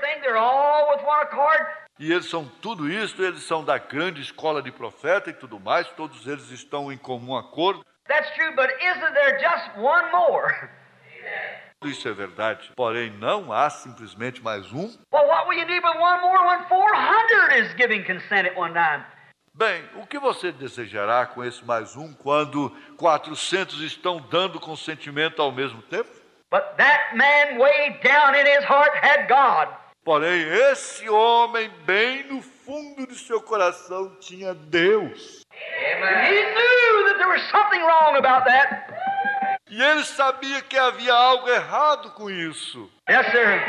everything. They're all with one accord. E eles são tudo isso, eles são da grande escola de profeta e tudo mais, todos eles estão em comum acordo. That's true, but isn't there just one more? Isso é verdade, porém não há simplesmente mais um. Well, what will you do with one more when 400 is giving consent at one time? Bem, o que você desejará com esse mais um quando 400 estão dando consentimento ao mesmo tempo? But that man way down in his heart had God. Porém, esse homem, bem no fundo de seu coração, tinha Deus. And he knew that there was something wrong about that. E ele sabia que havia algo errado com isso. Yes, sir.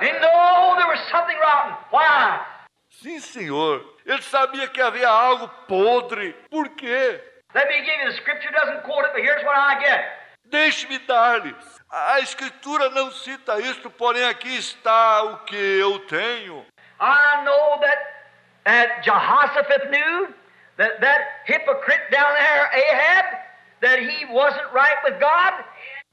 He knew there was something rotten. Why? Sim, senhor. Ele sabia que havia algo podre. Por quê? Let me give you the scripture. Doesn't quote it, but here's what I get. Deixe-me dar-lhes. A Escritura não cita isto, porém aqui está o que eu tenho. I know that Jehoshaphat knew that hypocrite down there, Ahab, that he wasn't right with God.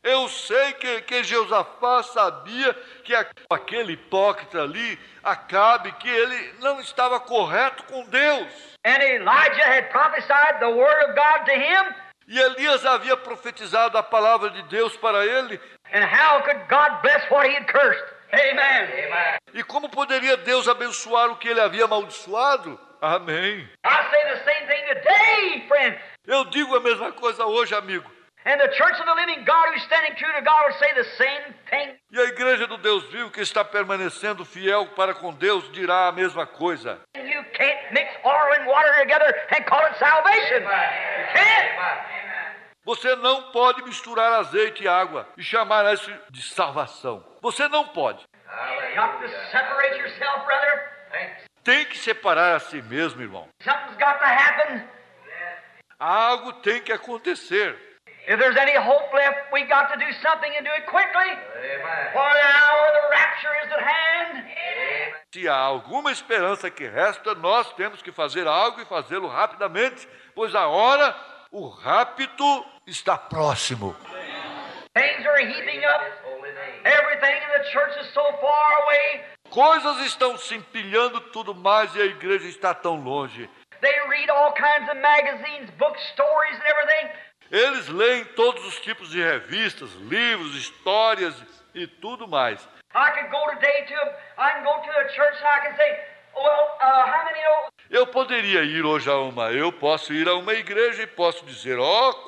Eu sei que Josafá sabia que aquele hipócrita ali, Acabe, que ele não estava correto com Deus. And Elijah had prophesied the word of God to him. E Elias havia profetizado a palavra de Deus para ele. And how could God bless what he had cursed? Amen. Amen. E como poderia Deus abençoar o que ele havia amaldiçoado? Amém. I say the same thing today, friend. Eu digo a mesma coisa hoje, amigo. And the church of the living God who's standing true to God will say the same thing. E a igreja do Deus vivo que está permanecendo fiel para com Deus dirá a mesma coisa. You can't mix oil and water together and call it salvation. You can't. Você não pode misturar azeite e água e chamar isso de salvação. Você não pode. Got to separate yourself, brother. Tem que separar a si mesmo, irmão. Something's got to happen. Algo tem que acontecer. If there's any hope left, we got to do something and do it quickly. For the hour of the rapture is at hand. Se há alguma esperança que resta, nós temos que fazer algo e fazê-lo rapidamente, pois a hora, o rapto está próximo. Things are heaping up. Everything in the church is so far away. Coisas estão se empilhando tudo mais e a igreja está tão longe. They read all kinds of magazines, books, stories and everything. Eles leem todos os tipos de revistas, livros, histórias e tudo mais. I can go to a church and I can say, well, how many know? Eu poderia ir hoje eu posso ir a uma igreja e posso dizer,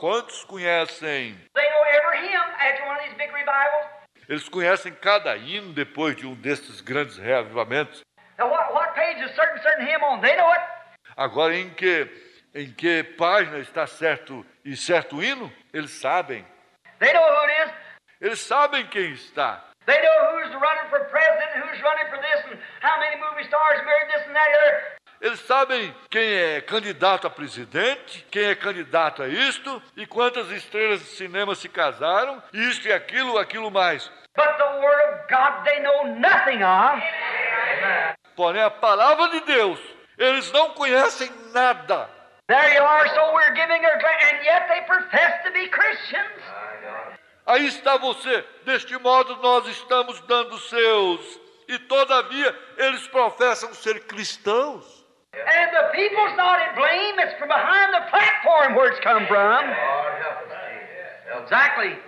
quantos conhecem? They know every hymn after one of these big revivals. Eles conhecem cada hino depois de um desses grandes reavivamentos. Now what page is certain hymn on? They know it. Agora, em que página está certo hino? Eles sabem. They know who it is. Eles sabem quem está. They know who's running for president, who's running for this, and how many movie stars married this and that and the other. Eles sabem quem é candidato a presidente, quem é candidato a isto, e quantas estrelas de cinema se casaram, isto e aquilo mais. But the word of God they know nothing of. Porém, a palavra de Deus, eles não conhecem nada. There you are, so we're giving our and yet they profess to be Christians. Aí está você. Deste modo nós estamos dando seus. E todavia eles professam ser cristãos. And the people's not in blame. It's from behind the platform where it's come from. Exactly.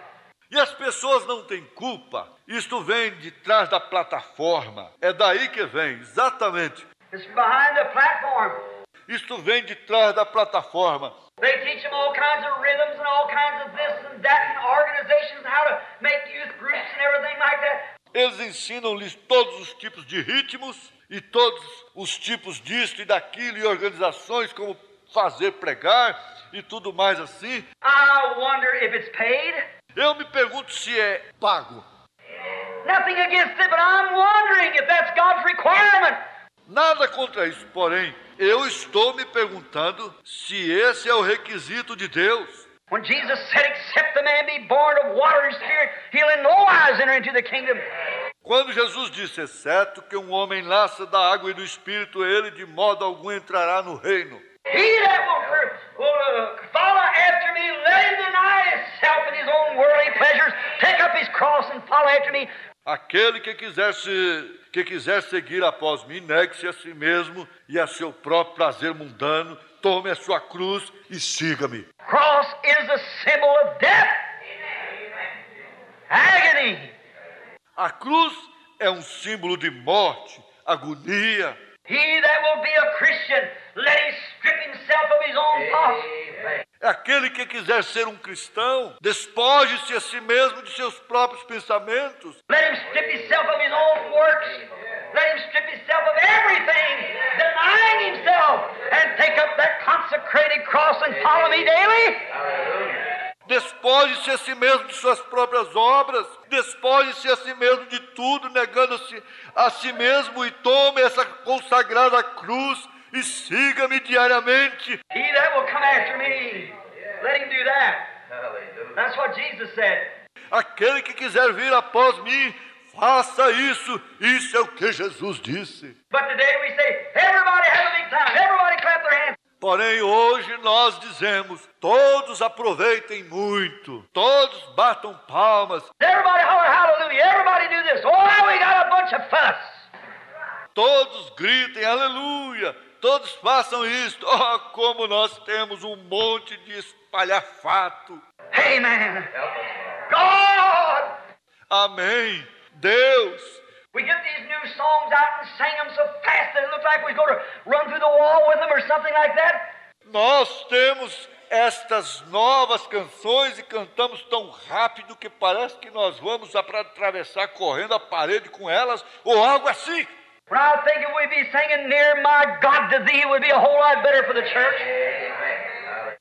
E as pessoas não têm culpa. Isto vem de trás da plataforma. É daí que vem, exatamente. It's behind the platform. Isto vem de trás da plataforma. They teach them all kinds of rhythms and all kinds of this and that and organizations, how to make youth groups and everything like that. Eles ensinam-lhes todos os tipos de ritmos e todos os tipos disto e daquilo e organizações como fazer pregar e tudo mais assim. I wonder if it's paid. Eu me pergunto se é pago. Nothing against it, but I'm wondering if that's God's requirement. Nada contra isso, porém, eu estou me perguntando se esse é o requisito de Deus. When Jesus said, except the man be born of water and spirit, he'll in no wise enter into the kingdom. Quando Jesus disse, exceto que um homem nasça da água e do Espírito, ele de modo algum entrará no reino. He that will follow after me, let him deny himself and his own worldly pleasures, pick up his cross and follow after me. Aquele que quiser seguir após mim, negue-se a si mesmo e a seu próprio prazer mundano, tome a sua cruz e siga-me. Cross is a symbol of death. Agony. A cruz é um símbolo de morte, agonia. He that will be a Christian, let him strip himself of his own thoughts. É aquele que quiser ser um cristão, despoje-se a si mesmo de seus próprios pensamentos. Let him strip himself of his own works. Let him strip himself of everything, denying himself, and take up that consecrated cross and follow me daily. Despoje-se a si mesmo de suas próprias obras, despoje-se a si mesmo de tudo, negando-se a si mesmo e tome essa consagrada cruz e siga-me diariamente. He that will come after me, let him do that. That's what Jesus said. Aquele que quiser vir após mim, faça isso. Isso é o que Jesus disse. But today we say, everybody have a big time. Everybody clap their hands. Porém, hoje nós dizemos, todos aproveitem muito, todos batam palmas, Everybody holler hallelujah. Everybody do this. Oh, we got a bunch of fuss. todos gritem aleluia, todos façam isto. Oh, como nós temos um monte de espalhafato. Amen. God. Amém. Deus. We get these new songs out and sing them so fast that it looks like we're going to run through the wall with them or something like that. Nós temos estas novas canções e cantamos tão rápido que parece que nós vamos atravessar correndo a parede com elas ou algo assim. When I think if we'd be singing Near My God to Thee, it would be a whole lot better for the church.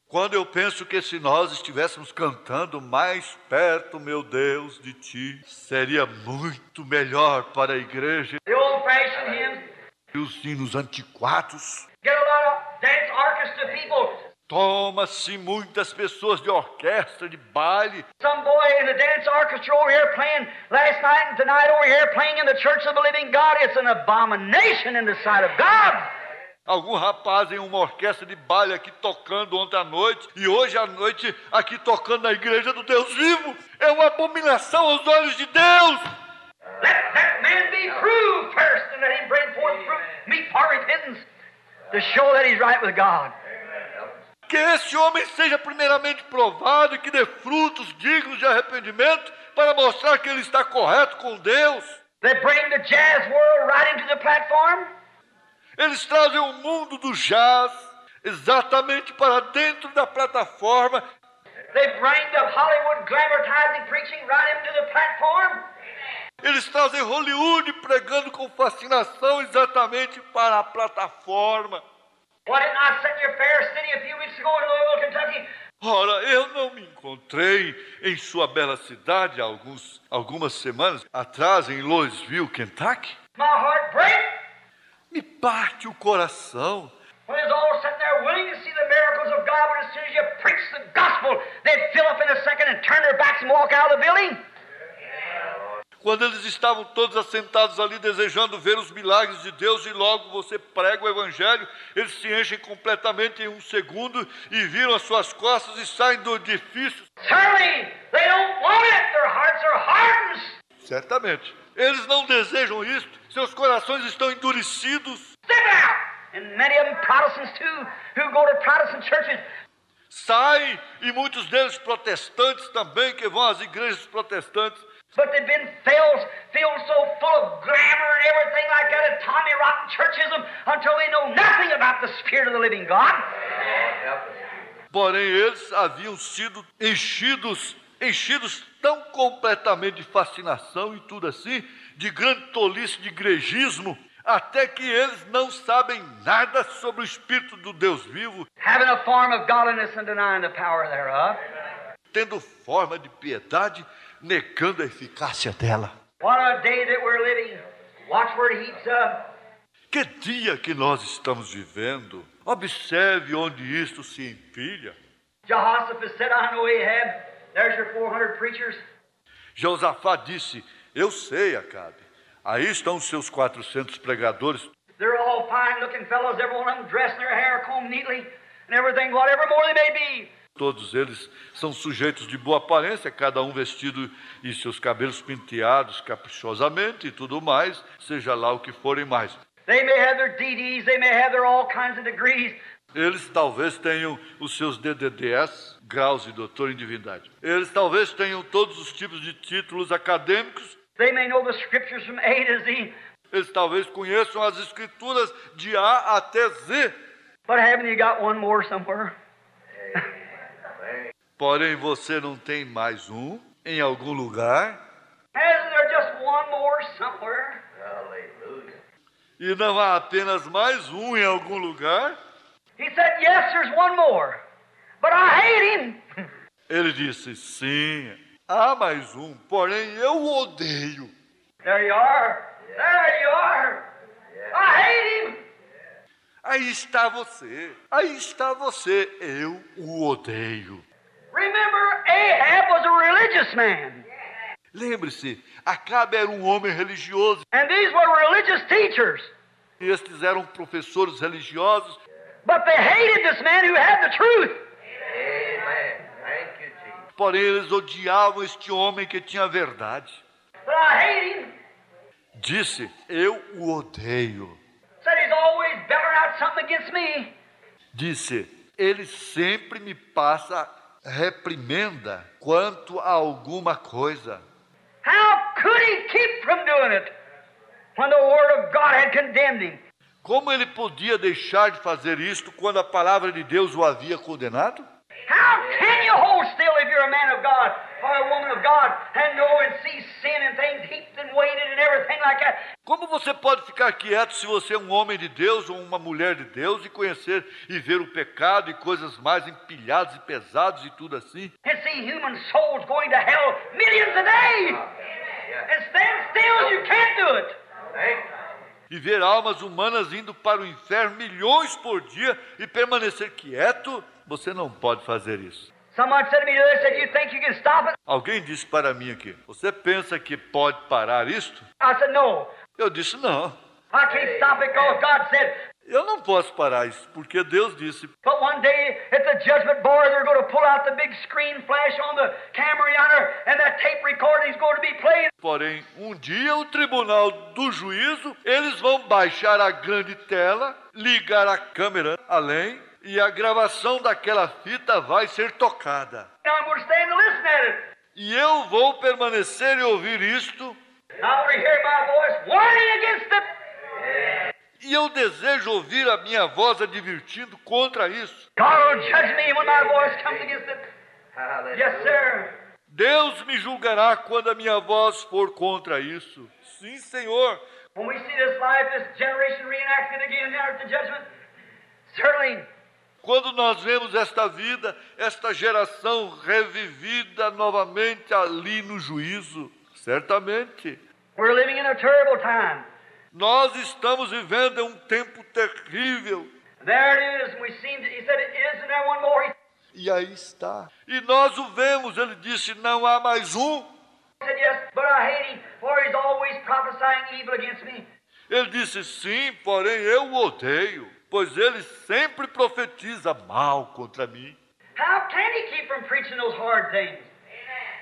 Quando eu penso que se nós estivéssemos cantando mais perto, meu Deus, de Ti, seria muito melhor para a igreja. The old-fashioned hymns, E os hinos antiquados. get a lot of dance orchestra people. Toma-se muitas pessoas de orquestra, de baile. Some boy in the dance orchestra over here playing last night and tonight over here playing in the church of the living God. It's an abomination in the sight of God. Algum rapaz em uma orquestra de baile aqui tocando ontem à noite e hoje à noite aqui tocando na igreja do Deus vivo. É uma abominação aos olhos de Deus. Let that man be proved first and let him bring forth fruit meet for repentance to show that he's right with God. Que esse homem seja primeiramente provado e que dê frutos dignos de arrependimento para mostrar que ele está correto com Deus. They bring the jazz world right into the platform. Eles trazem o mundo do jazz exatamente para dentro da plataforma. They bring the Hollywood glamorizing preaching right into the platform. Eles trazem Hollywood pregando com fascinação exatamente para a plataforma. Why didn't I sit in your fair city a few weeks ago in Louisville, Kentucky? Ora, eu não me encontrei em sua bela cidade algumas semanas atrás, em Louisville, Kentucky. My heart breaks Me parte o coração. when it's all sitting there willing to see the miracles of God, but as soon as you preach the gospel, they'd fill up in a second and turn their backs and walk out of the building. Quando eles estavam todos assentados ali desejando ver os milagres de Deus e logo você prega o evangelho, eles se enchem completamente em um segundo e viram as suas costas e saem do edifício. Certainly, they don't want it. Their hearts are hardened. Certamente. Eles não desejam isso. Seus corações estão endurecidos. Step out. And many of them Protestants too, who go to Protestant churches. Saem, e muitos deles protestantes também, que vão às igrejas protestantes. But they've been filled so full of glamour and everything like that and Tommy Rotten churchism until they know nothing about the Spirit of the living God. Porém, eles haviam sido enchidos tão completamente de fascinação e tudo assim, de grande tolice, de igrejismo, até que eles não sabem nada sobre o Espírito do Deus vivo, Having a form of godliness and denying the power thereof. tendo forma de piedade, negando a eficácia dela. What a day that we're living. Watch where it heats up. Que dia que nós estamos vivendo! Observe onde isto se empilha. Jehoshaphat said, I know Ahab. There's your 400 preachers. Josafá disse, eu sei, Acabe. Aí estão os seus 400 pregadores. They're all fine-looking fellows, every one of them dressed in their hair, combed neatly, and everything, whatever more they may be. Todos eles são sujeitos de boa aparência, cada um vestido e seus cabelos penteados caprichosamente e tudo mais, seja lá o que forem mais. They may have their DDs, they may have their all kinds of degrees. Eles talvez tenham os seus DDDS, graus de doutor em divindade. Eles talvez tenham todos os tipos de títulos acadêmicos. They may know the scriptures from A to Z. Eles talvez conheçam as escrituras de A até Z. But haven't you got one more somewhere? Porém, você não tem mais um em algum lugar? Hasn't there just one more somewhere? E não há apenas mais um em algum lugar? He said, yes, there's one more. But I hate him. Ele disse, sim, há mais um, porém eu o odeio. There you are. There you are. I hate him. Aí está você, eu o odeio. Remember, Ahab was a religious man. Lembre-se, Acabe era um homem religioso. And these were religious teachers. E estes eram professores religiosos. But they hated this man who had the truth. Amen. Thank you, Jesus. Porém, eles odiavam este homem que tinha a verdade. But I hate him. Disse, eu o odeio. Said he's always belling out something against me. Disse, ele sempre me passa reprimenda quanto a alguma coisa. How could he keep from doing it when the Word of God had condemned him? Como ele podia deixar de fazer isto quando a palavra de Deus o havia condenado? How can you hold still if you're a man of God or a woman of God and know and see sin and things heaped and weighted and everything like that? Como você pode ficar quieto se você é um homem de Deus ou uma mulher de Deus e conhecer e ver o pecado e coisas mais empilhadas e pesadas e tudo assim? And see human souls going to hell millions a day and stand still, you can't do it. E ver almas humanas indo para o inferno milhões por dia e permanecer quieto? Você não pode fazer isso. Someone said to me, they said, you think you can stop it? Alguém disse para mim aqui, você pensa que pode parar isto? I said, no. Eu disse, não, I can't stop it because God said. eu não posso parar isso, porque Deus disse. But one day at the judgment bar, they're going to pull out the big screen flash on the camera yonder, and that tape recording is going to be played. Porém, um dia o tribunal do juízo, eles vão baixar a grande tela, ligar a câmera além, e a gravação daquela fita vai ser tocada. Now I'm going to stand and listen at it. E eu vou permanecer e ouvir isto, I want to hear my voice warning against it. e eu desejo ouvir a minha voz advertindo contra isso. God will judge me when my voice comes against it. Yes, sir. Deus me julgará quando a minha voz for contra isso. Sim, Senhor. When we see this life, this generation reenacted again here at the judgment, certainly. Quando nós vemos esta vida, esta geração revivida novamente ali no juízo, certamente. We're living in a terrible time. Nós estamos vivendo em um tempo terrível. There it is. We seen. He said, "Isn't there one more?" E aí está. E nós o vemos, ele disse, não há mais um. He said, "Yes, but I hate him, for he's always prophesying evil against me." Ele disse, sim, porém eu o odeio, pois ele sempre profetiza mal contra mim. How can he keep from preaching those hard things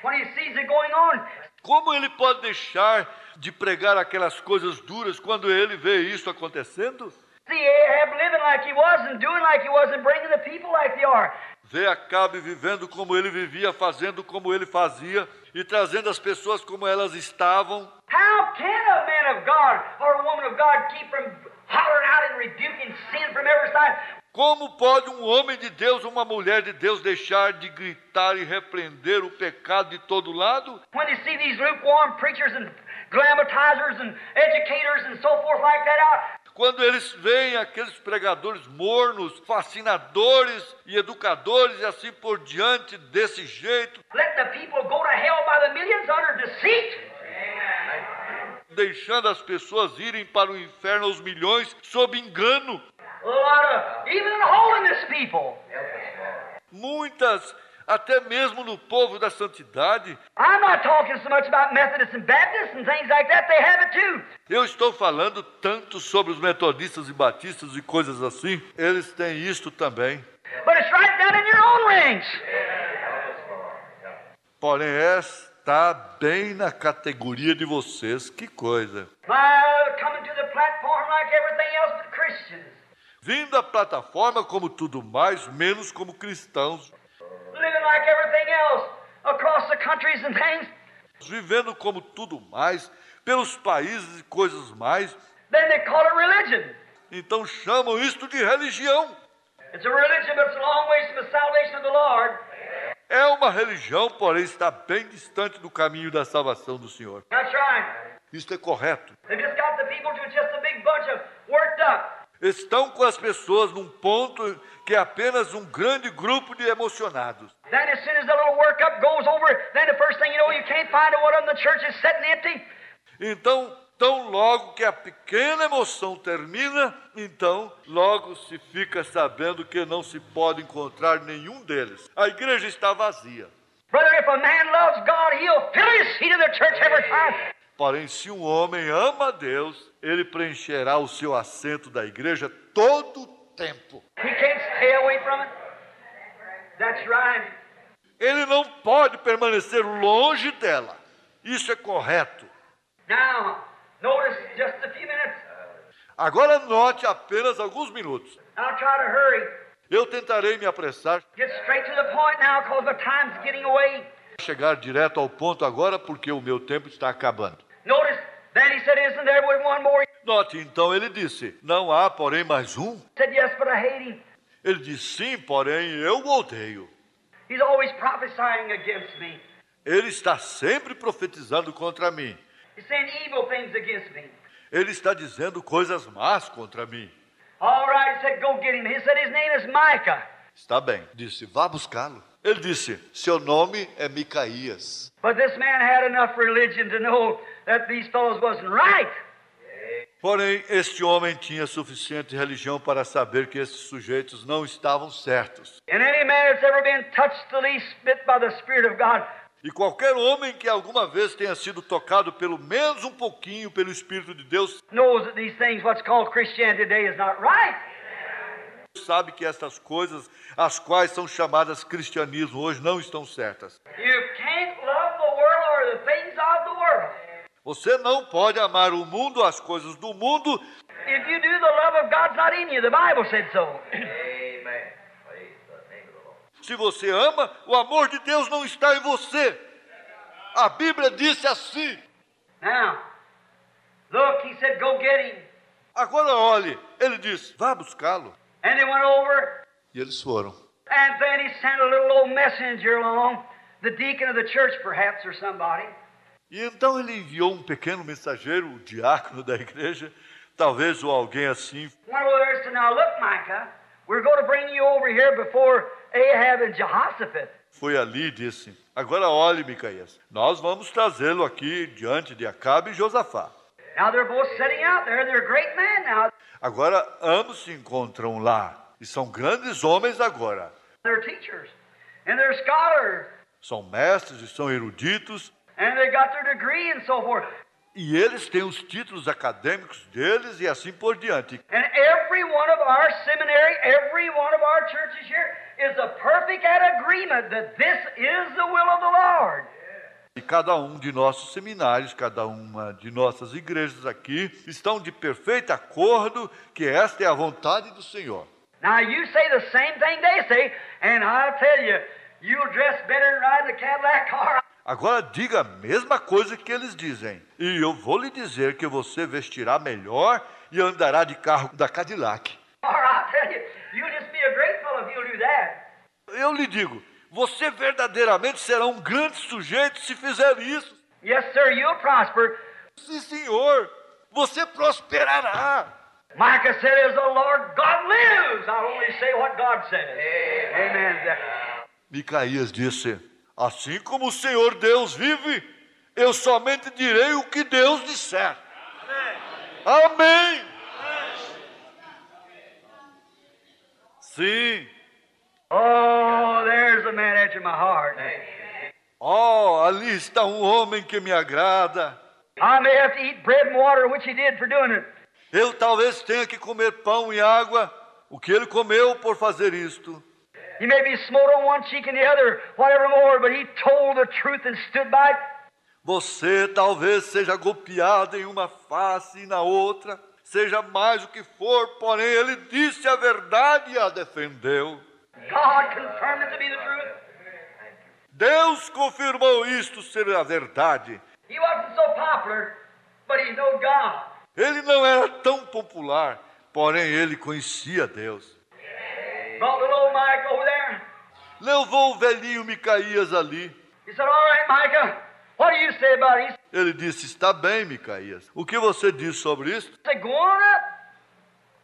when he sees it going on? Como ele pode deixar de pregar aquelas coisas duras quando ele vê isso acontecendo? See Ahab living like he was and doing like he was and bringing the people like they are. Vê Acabe vivendo como ele vivia, fazendo como ele fazia e trazendo as pessoas como elas estavam. How can a man of God or a woman of God keep from hollering out and rebuking sin from every side? Como pode um homem de Deus, uma mulher de Deus deixar de gritar e repreender o pecado de todo lado? When you see these lukewarm preachers and glammatizers and educators and so forth like that out, quando eles veem aqueles pregadores mornos, fascinadores e educadores e assim por diante, desse jeito, let the people go to hell by the millions under deceit. deixando as pessoas irem para o inferno aos milhões sob engano. A lot of even holiness people. Muitas, até mesmo no povo da santidade. I'm not talking so much about Methodists and Baptists and things like that. They have it too. Eu estou falando tanto sobre os metodistas e batistas e coisas assim. Eles têm isto também. But it's right down in your own ranks. Porém, está bem na categoria de vocês. Que coisa. Coming to the platform like everything else but Christians. Vindo à plataforma como tudo mais, menos como cristãos. Living like everything else across the countries and things. Vivendo como tudo mais, pelos países e coisas mais. Then they call it religion. Então chamam isto de religião. It's a religion, but it's a long ways from the salvation of the Lord. É uma religião, porém está bem distante do caminho da salvação do Senhor. That's right. Isto é correto. They've just got the people to just a big bunch of worked up. Estão com as pessoas num ponto que é apenas um grande grupo de emocionados. Then as soon as the little work-up goes over, then the first thing you know, you can't find out what of them, the church is sitting empty. Então, tão logo que a pequena emoção termina, então logo se fica sabendo que não se pode encontrar nenhum deles. A igreja está vazia. Brother, if a man loves God, he'll fill his seat in the church every time. Porém, se um homem ama a Deus, ele preencherá o seu assento da igreja todo o tempo. He can't stay away from it. That's right. Ele não pode permanecer longe dela. Isso é correto. Now, notice just a few minutes. Agora note apenas alguns minutos. I'll try to hurry. Eu tentarei me apressar, Get straight to the point now because the time's getting away. chegar direto ao ponto agora, porque o meu tempo está acabando. Notice, then he said, isn't there one more? Note, então ele disse, não há, porém, mais um? He said, yes, but I hate him. Ele disse, sim, porém, eu o odeio. He's always prophesying against me. Ele está sempre profetizando contra mim. He's saying evil things against me. Ele está dizendo coisas más contra mim. All right, he said, go get him. He said his name is Micah. Está bem. Disse, vá buscá-lo. Ele disse, seu nome é Micaías. But this man had enough religion to know that these fellows wasn't right. Porém, este homem tinha suficiente religião para saber que esses sujeitos não estavam certos. And any man that's ever been touched the least bit by the Spirit of God E qualquer homem que alguma vez tenha sido tocado pelo menos um pouquinho pelo Espírito de Deus, knows that these things, what's called Christianity today, is not right. sabe que essas coisas, as quais são chamadas cristianismo hoje, não estão certas. You can't love the world or the things of the world. Você não pode amar o mundo, as coisas do mundo. If you do, the love of God's not in you. The Bible said so. Amen. Praise the name of the Lord. Se você ama, o amor de Deus não está em você. A Bíblia disse assim. Now, look, he said, go get him. Agora olhe, ele disse, vá buscá-lo. And they went over, E eles foram. and then he sent a little old messenger along, the deacon of the church perhaps, or somebody. E então ele enviou um pequeno mensageiro, o diácono da igreja, talvez ou alguém assim. Went over there and said, now look, Micah, we're going to bring you over here before Ahab and Jehoshaphat. Foi ali e disse, agora olhe, Micaías, nós vamos trazê-lo aqui diante de Acabe e Josafá. Now they're both sitting out there. They're great men now. Agora ambos se encontram lá, e são grandes homens agora. They're teachers, and they're scholars, São mestres e são eruditos, and they got their degree and so forth. e eles têm os títulos acadêmicos deles e assim por diante. And every one of our seminary, every one of our churches here is a perfect at agreement that this is the will of the Lord. E cada um de nossos seminários, cada uma de nossas igrejas aqui, estão de perfeito acordo que esta é a vontade do Senhor. Now you say the same thing they say, and I'll tell you, you'll dress better than riding a Cadillac car. Agora diga a mesma coisa que eles dizem. E eu vou lhe dizer que você vestirá melhor e andará de carro da Cadillac. Or I'll tell you, you'll just be a great fellow if you'll do that. Eu lhe digo, você verdadeiramente será um grande sujeito se fizer isso. Yes, sir, you'll prosper. Sim, senhor, você prosperará. Micah said, as the Lord God lives, I'll only say what God says. Amen. Micaías disse, assim como o Senhor Deus vive, eu somente direi o que Deus disser. Amém. Sim. Oh, there's a man after my heart. Oh, ali está um homem que me agrada. I may have to eat bread and water, which he did for doing it. Eu talvez tenha que comer pão e água, o que ele comeu por fazer isto. He may be smote on one cheek and the other, whatever more, but he told the truth and stood by it. Você talvez seja golpeado em uma face e na outra, seja mais o que for, porém ele disse a verdade e a defendeu. God confirmed it to be the truth. Deus confirmou isto ser a verdade. He wasn't so popular, but he knew God. Ele não era tão popular, porém ele conhecia Deus. Brought little old Mike over there. Levou o velhinho Micaías ali. He said, all right, Micah, what do you say about it? Ele disse, está bem, Micaías. O que você diz sobre isso? He said, go on up.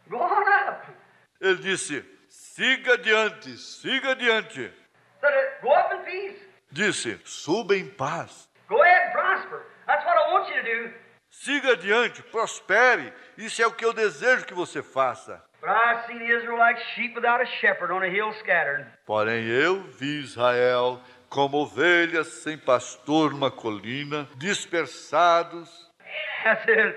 Go on up. Ele disse, siga adiante, siga adiante. Said, go up in peace. Disse, suba em paz. Go ahead and prosper. That's what I want you to do. Siga adiante, prospere. Isso é o que eu desejo que você faça. But I seen Israel like sheep without a shepherd on a hill scattered. Porém eu vi Israel como ovelhas sem pastor numa colina, dispersados. That's it.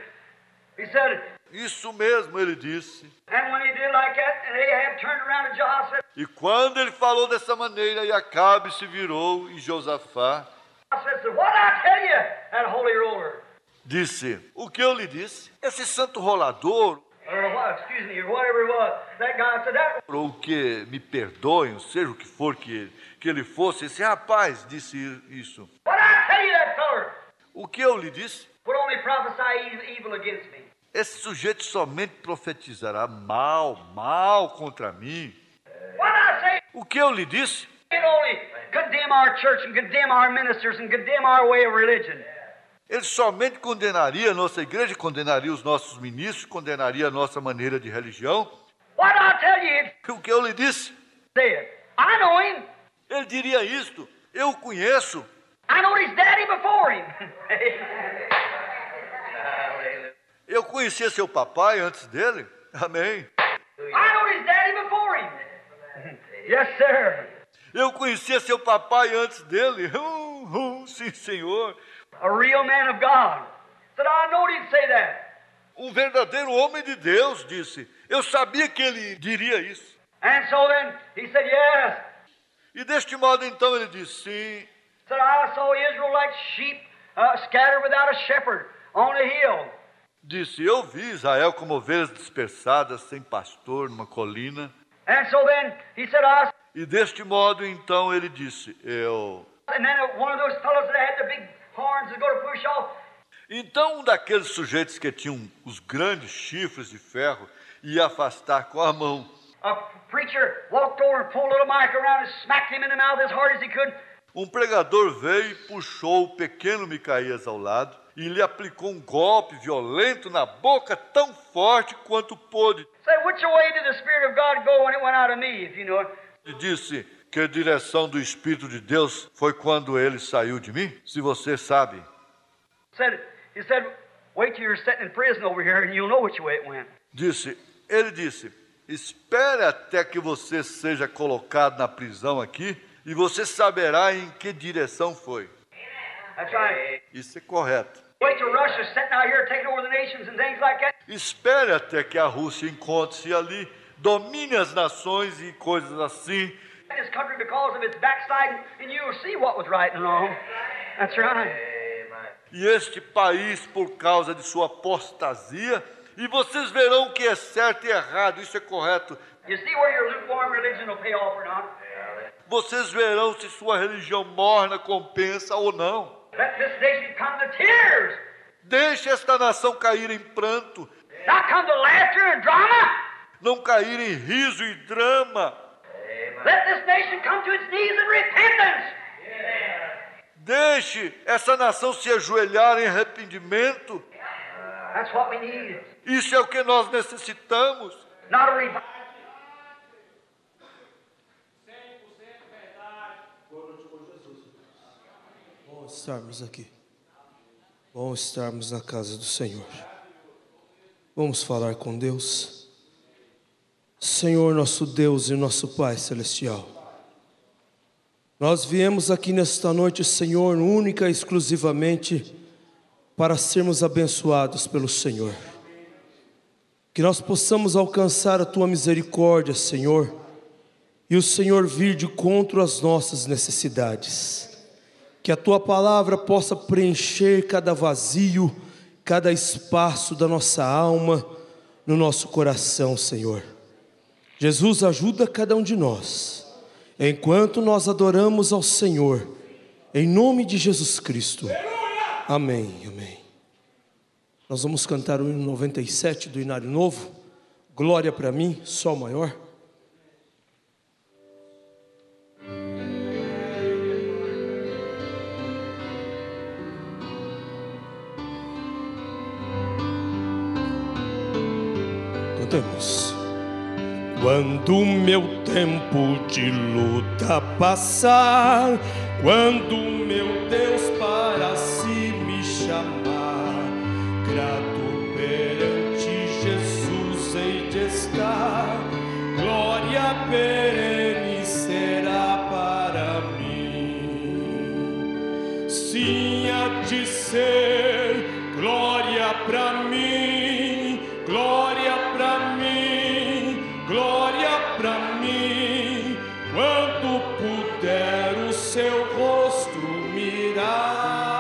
He said, Isso mesmo ele disse. and when he did like that, and Ahab turned around to Jehoshaphat, E quando ele falou dessa maneira, e Acabe se virou e Josafá said, what did I tell you, that holy roller? disse, o que eu lhe disse? Esse santo rolador, Or what, excuse me, or whatever it was. That guy said, that ou que me perdoem, seja o que for que ele fosse, esse rapaz disse isso. what did I tell you, that feller? O que eu lhe disse? Would only prophesy evil against me. Esse sujeito somente profetizará mal contra mim. What did I say? O que eu lhe disse? He'd only condemn our church and condemn our ministers and condemn our way of religion. Ele somente condenaria a nossa igreja, condenaria os nossos ministros, condenaria a nossa maneira de religião. What did I tell you? He'd O que eu lhe disse? say, I know him. Ele diria isto, eu o conheço. I know his daddy before him. Eu conhecia seu papai antes dele. Amém. I know his daddy before him. Yes, sir. Eu conhecia seu papai antes dele. Sim, Senhor. A real man of God. Said, I know he'd say that. Um verdadeiro homem de Deus disse. Eu sabia que ele diria isso. And so then he said, yes. E deste modo então ele disse, sim. Said, I saw Israel like sheep scattered without a shepherd on a hill. Disse, eu vi Israel como ovelhas dispersadas, sem pastor, numa colina. And so then he said, E deste modo então ele disse, and then one of those fellows that had the big horns is going to push off. Então um daqueles sujeitos que tinham os grandes chifres de ferro ia afastar com a mão. A preacher walked over and pulled little Mike around and smacked him in the mouth as hard as he could. Um pregador veio e puxou o pequeno Micaías ao lado e lhe aplicou um golpe violento na boca tão forte quanto pôde. Said, which way did the Spirit of God go when it went out of me, if you know it? E disse que a direção do Espírito de Deus foi quando ele saiu de mim, se você sabe. He said, wait till you're sitting in prison over here and you'll know which way it went. Ele disse, espere até que você seja colocado na prisão aqui e você saberá em que direção foi. That's right. Isso é correto. Wait till Russia's sitting out here taking over the nations and things like that. Espere até que a Rússia encontre-se ali, domine as nações e coisas assim. This country because of its backsliding, and you'll see what was right and wrong. That's right. E este país por causa de sua apostasia, e vocês verão o que é certo e errado, isso é correto. You see where your lukewarm religion will pay off or not? Vocês verão se sua religião morna compensa ou não. Let this nation come to tears, Deixe esta nação cair em pranto, not come to laughter and drama. não cair em riso e drama. Let this nation come to its knees in repentance. Deixe essa nação se ajoelhar em arrependimento. That's what we need. Isso é o que nós necessitamos. Not a revival. Bom estarmos aqui. Bom estarmos na casa do Senhor. Vamos falar com Deus. Senhor, nosso Deus e nosso Pai Celestial, nós viemos aqui nesta noite, Senhor, única e exclusivamente para sermos abençoados pelo Senhor. Que nós possamos alcançar a Tua misericórdia, Senhor, e o Senhor vir de encontro às nossas necessidades. Que a Tua palavra possa preencher cada vazio, cada espaço da nossa alma, no nosso coração, Senhor. Jesus, ajuda cada um de nós, enquanto nós adoramos ao Senhor, em nome de Jesus Cristo. Amém, amém. Nós vamos cantar o hino 97 do Inário Novo, Glória para mim, Sol maior. Cantemos. Quando meu tempo de luta passar, quando meu Deus para si me chamar, grato perante Jesus hei de estar, glória perene será para mim. Sim, há de ser glória para mim, glória para mim, glória para mim, quando puder o seu rosto mirar.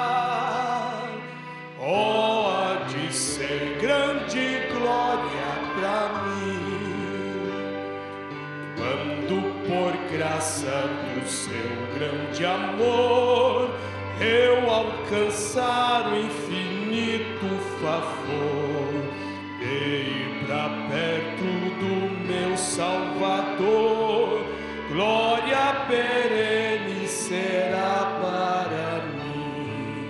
Oh, há de ser grande glória para mim, quando por graça do seu grande amor eu alcançar o infinito favor, e pra perto do meu Salvador, glória perene será para mim.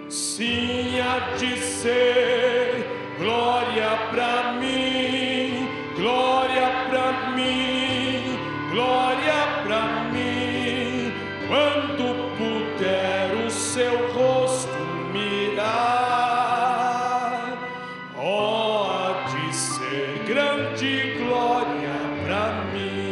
Sim, há de ser glória para mim, glória para mim, glória para mim, quando puder o seu rosto mirar. Oh, há de ser grande glória para mim.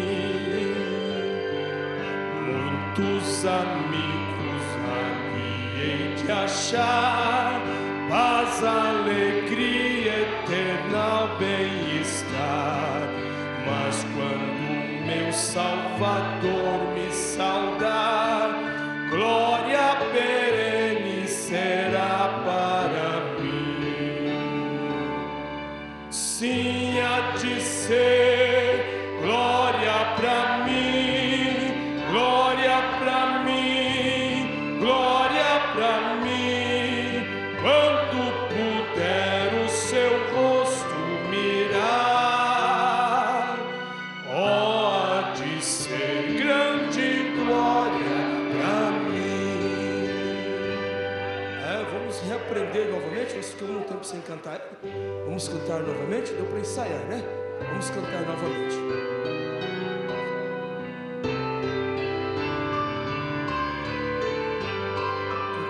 Muitos amigos ali hei de achar, paz, alegria, eternal bem-estar. Mas quando meu Salvador me saudar, glória perene será para mim. Sim, há de ser glória para mim, glória para mim, glória para mim, quando puder o seu rosto mirar. Oh, há de ser grande glória para mim. Vamos reaprender novamente. Nós ficamos um tempo sem cantar. Vamos cantar novamente. Deu para ensaiar, né? Vamos cantar novamente.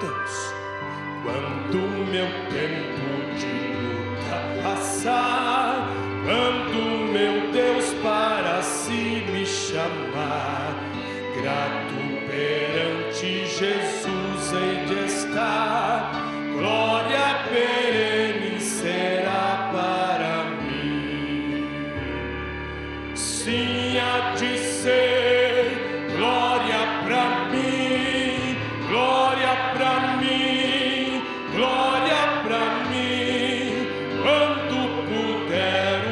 Cantemos. Quando meu tempo de luta passar, quando meu Deus para si me chamar, grato perante Jesus hei de estar, glória perene será para mim. Sim, há de ser glória para mim, glória para mim, glória para mim, quando puder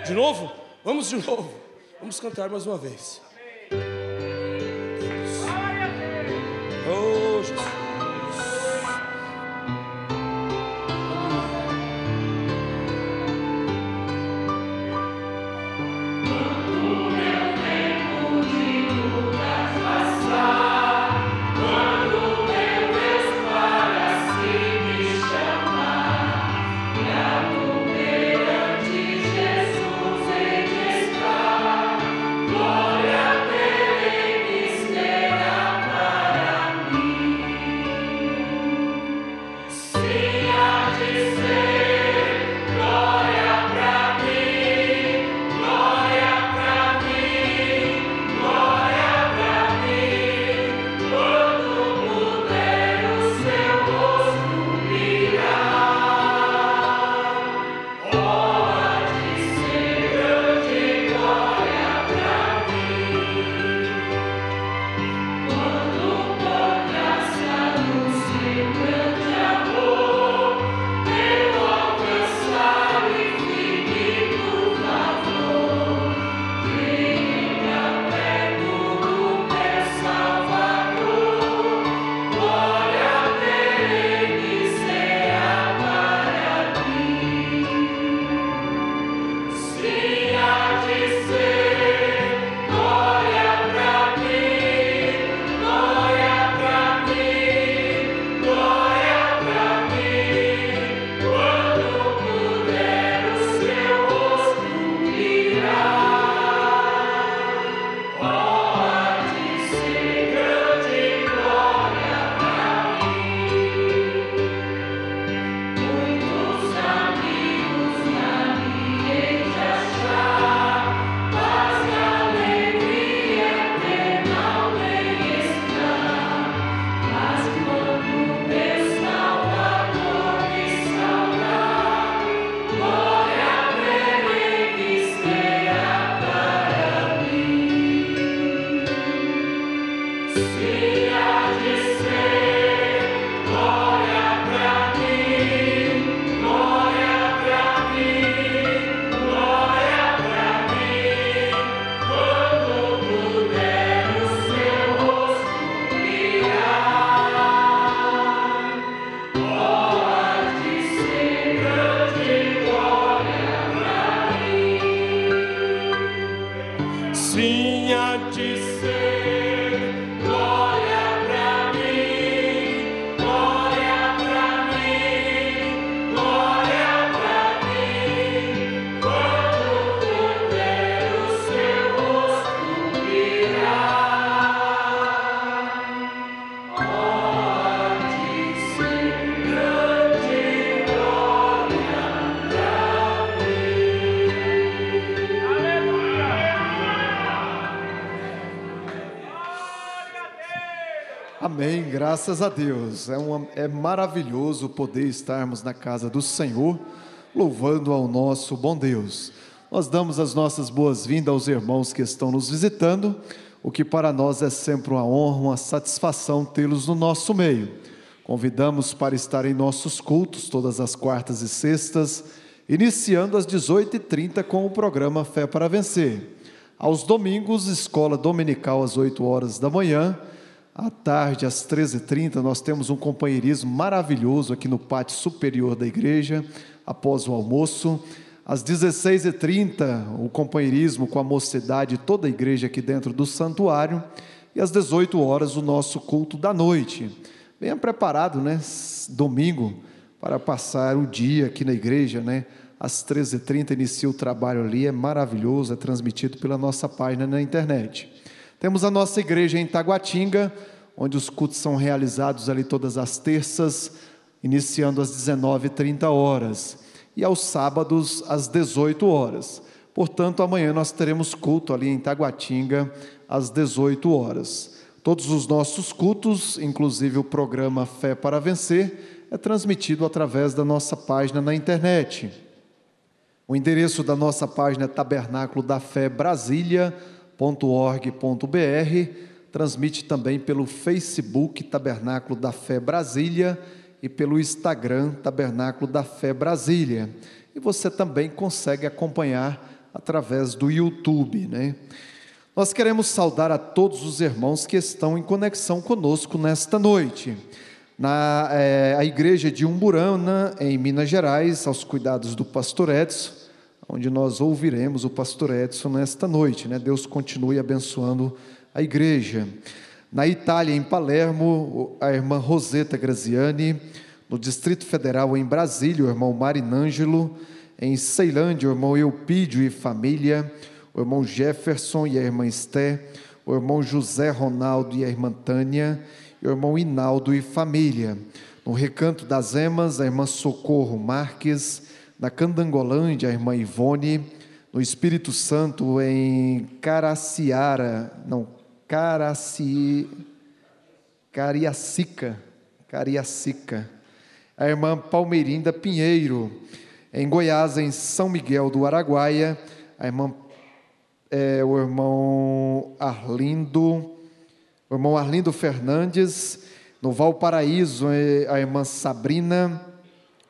De novo? Vamos de novo. Vamos cantar mais uma vez. Oh, Jesus. Amém, graças a Deus. É maravilhoso poder estarmos na casa do Senhor, louvando ao nosso bom Deus. Nós damos as nossas boas-vindas aos irmãos que estão nos visitando, o que para nós é sempre uma honra, uma satisfação tê-los no nosso meio. Convidamos para estar em nossos cultos todas as quartas e sextas, iniciando às 18h30 com o programa Fé para Vencer. Aos domingos, escola dominical às 8 horas da manhã. À tarde, às 13h30, nós temos um companheirismo maravilhoso aqui no pátio superior da igreja, após o almoço. Às 16h30, o companheirismo com a mocidade e toda a igreja aqui dentro do santuário. E às 18 horas, o nosso culto da noite. Venha preparado, né? Domingo, para passar o dia aqui na igreja, né? Às 13h30 inicia o trabalho ali, é maravilhoso, é transmitido pela nossa página na internet. Temos a nossa igreja em Taguatinga, onde os cultos são realizados ali todas as terças, iniciando às 19h30, e aos sábados às 18 horas. Portanto, amanhã nós teremos culto ali em Taguatinga, às 18 horas. Todos os nossos cultos, inclusive o programa Fé para Vencer, é transmitido através da nossa página na internet. O endereço da nossa página é tabernáculo da fé brasilia.org.br, transmite também pelo Facebook Tabernáculo da Fé Brasília e pelo Instagram Tabernáculo da Fé Brasília. E você também consegue acompanhar através do YouTube, né? Nós queremos saudar a todos os irmãos que estão em conexão conosco nesta noite. A igreja de Umburana, em Minas Gerais, aos cuidados do pastor Edson, onde nós ouviremos o pastor Edson nesta noite, né? Deus continue abençoando a igreja. Na Itália, em Palermo, a irmã Roseta Graziani. No Distrito Federal, em Brasília, o irmão Marinângelo. Em Ceilândia, o irmão Eupídio e família. O irmão Jefferson e a irmã Esté. O irmão José Ronaldo e a irmã Tânia. E o irmão Inaldo e família. No Recanto das Emas, a irmã Socorro Marques. Na Candangolândia, a irmã Ivone. No Espírito Santo, em Cariacica, a irmã Palmeirinda Pinheiro. Em Goiás, em São Miguel do Araguaia, a irmã, o irmão Arlindo Fernandes. No Valparaíso, a irmã Sabrina.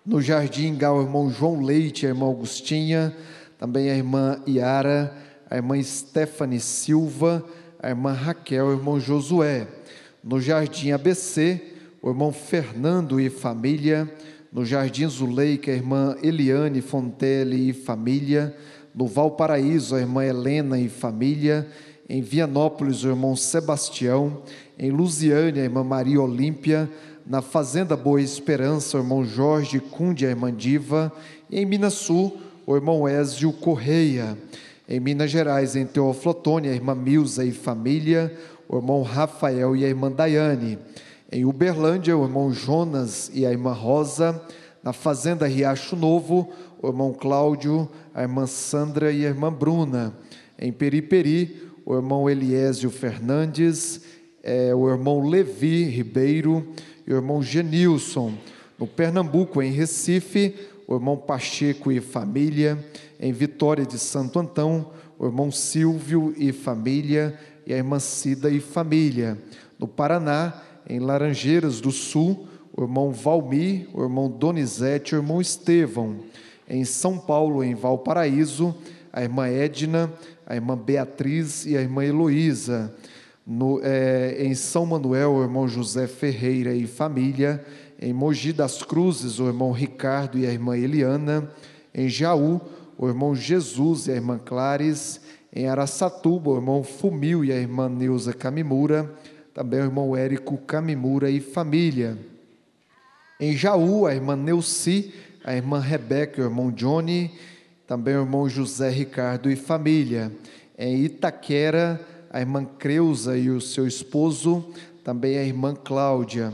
No Jardim Ingá, o irmão João Leite, a irmã Augustinha. Também a irmã Iara, a irmã Stephanie Silva, a irmã Raquel, o irmão Josué. No Jardim ABC, o irmão Fernando e família. No Jardim Zuleika, a irmã Eliane Fontelli e família. No Valparaíso, a irmã Helena e família. Em Vianópolis, o irmão Sebastião. Em Lusiânia, a irmã Maria Olímpia. Na Fazenda Boa Esperança, o irmão Jorge Cunde e a irmã Diva. E em Minas Sul, o irmão Ézio Correia. Em Minas Gerais, em Teoflotone, a irmã Milza e família, o irmão Rafael e a irmã Daiane. Em Uberlândia, o irmão Jonas e a irmã Rosa. Na Fazenda Riacho Novo, o irmão Cláudio, a irmã Sandra e a irmã Bruna. Em Periperi, o irmão Eliésio Fernandes, o irmão Levi Ribeiro e o irmão Genilson. No Pernambuco, em Recife, o irmão Pacheco e família. Em Vitória de Santo Antão, o irmão Silvio e família, e a irmã Cida e família. No Paraná, em Laranjeiras do Sul, o irmão Valmir, o irmão Donizete e o irmão Estevão. Em São Paulo, em Valparaíso, a irmã Edna, a irmã Beatriz e a irmã Heloísa. Em São Manuel, o irmão José Ferreira e família. Em Mogi das Cruzes, o irmão Ricardo e a irmã Eliana. Em Jaú, o irmão Jesus e a irmã Clares. Em Araçatuba, o irmão Fumil e a irmã Neuza Camimura. Também o irmão Érico Camimura e família. Em Jaú, a irmã Neuci, a irmã Rebeca e o irmão Johnny. Também o irmão José Ricardo e família. Em Itaquera, a irmã Creuza e o seu esposo. Também a irmã Cláudia.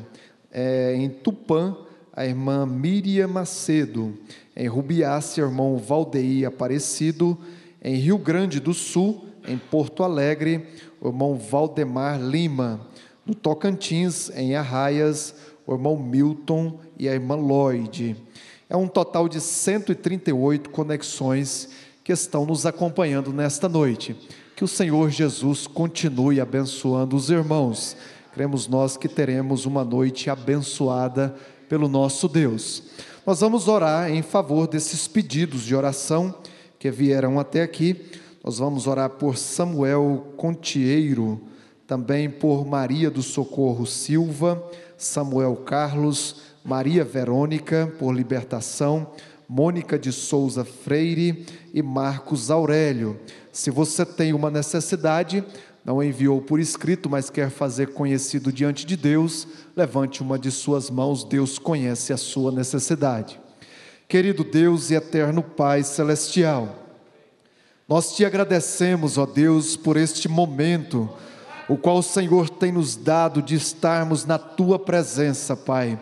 Em Tupã, a irmã Miriam Macedo. Em Rubiácea, o irmão Valdeir Aparecido. Em Rio Grande do Sul, em Porto Alegre, o irmão Valdemar Lima. No Tocantins, em Arraias, o irmão Milton e a irmã Lloyd. É um total de 138 conexões que estão nos acompanhando nesta noite. Que o Senhor Jesus continue abençoando os irmãos. Cremos nós que teremos uma noite abençoada pelo nosso Deus. Nós vamos orar em favor desses pedidos de oração que vieram até aqui. Nós vamos orar por Samuel Contieiro, também por Maria do Socorro Silva, Samuel Carlos, Maria Verônica, por libertação, Mônica de Souza Freire e Marcos Aurélio. Se você tem uma necessidade, não enviou por escrito, mas quer fazer conhecido diante de Deus, levante uma de suas mãos, Deus conhece a sua necessidade. Querido Deus e eterno Pai Celestial, nós te agradecemos, ó Deus, por este momento, o qual o Senhor tem nos dado de estarmos na tua presença, Pai.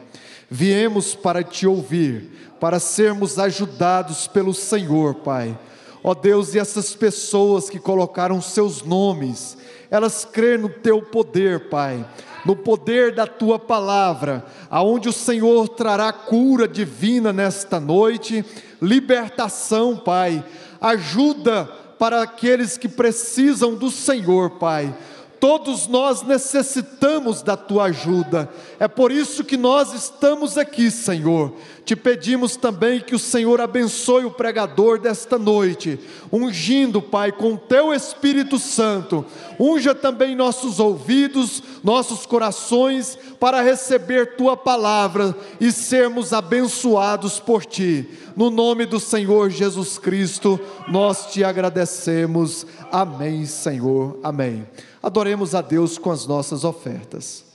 Viemos para te ouvir, para sermos ajudados pelo Senhor, Pai. Ó Deus, e essas pessoas que colocaram seus nomes, elas creem no teu poder, Pai, no poder da tua palavra, aonde o Senhor trará cura divina nesta noite, libertação, Pai, ajuda para aqueles que precisam do Senhor, Pai. Todos nós necessitamos da tua ajuda, é por isso que nós estamos aqui, Senhor. Te pedimos também que o Senhor abençoe o pregador desta noite, ungindo, Pai, com teu Espírito Santo. Unja também nossos ouvidos, nossos corações, para receber tua palavra e sermos abençoados por ti. No nome do Senhor Jesus Cristo, nós te agradecemos. Amém, Senhor. Amém. Adoremos a Deus com as nossas ofertas.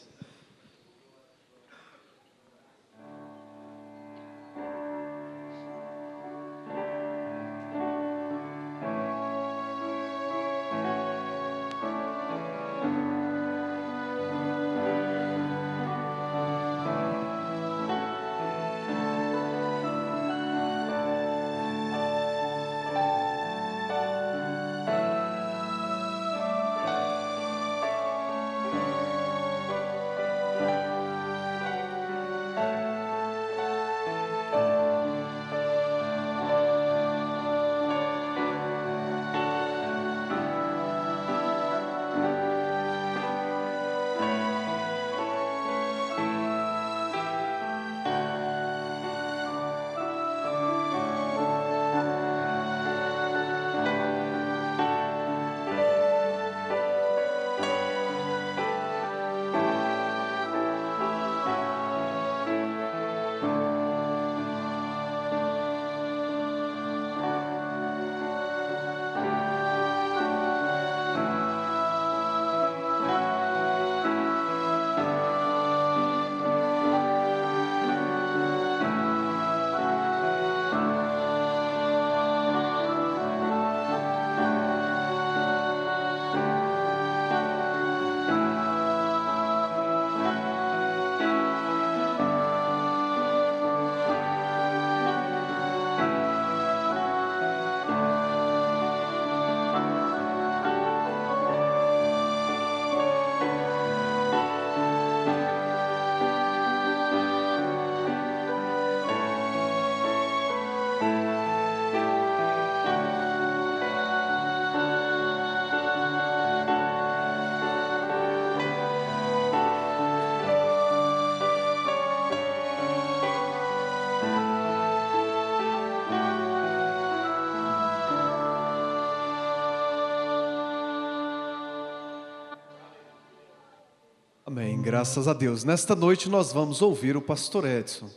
Amém, graças a Deus. Nesta noite nós vamos ouvir o pastor Edson.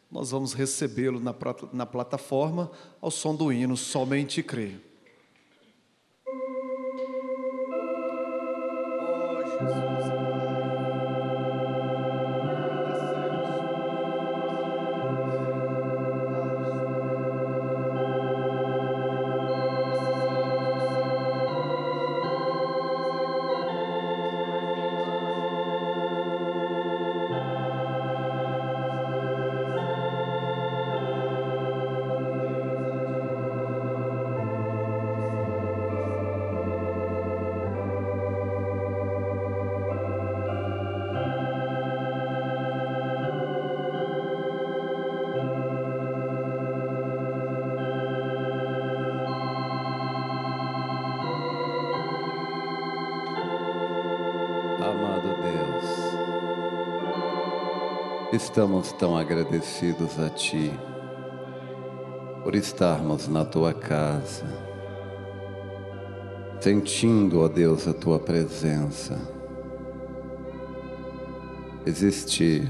Nós vamos recebê-lo na plataforma ao som do hino Somente Crer. Amado Deus, estamos tão agradecidos a Ti por estarmos na tua casa, sentindo, ó Deus, a tua presença. Existe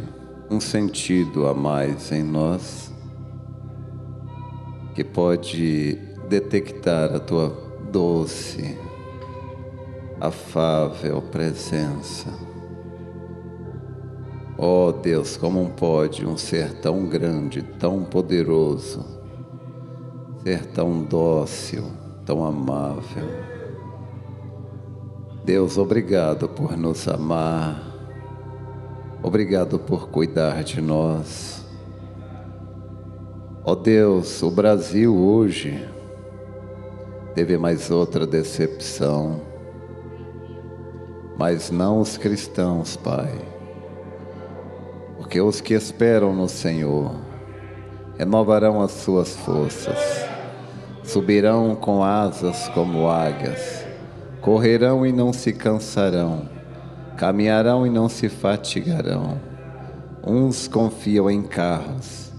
um sentido a mais em nós que pode detectar a tua doce, afável presença. Ó Deus, como pode um ser tão grande, tão poderoso, ser tão dócil, tão amável? Deus, obrigado por nos amar, obrigado por cuidar de nós. Ó Deus, o Brasil hoje teve mais outra decepção, mas não os cristãos, Pai, porque os que esperam no Senhor renovarão as suas forças, subirão com asas como águias, correrão e não se cansarão, caminharão e não se fatigarão. Uns confiam em carros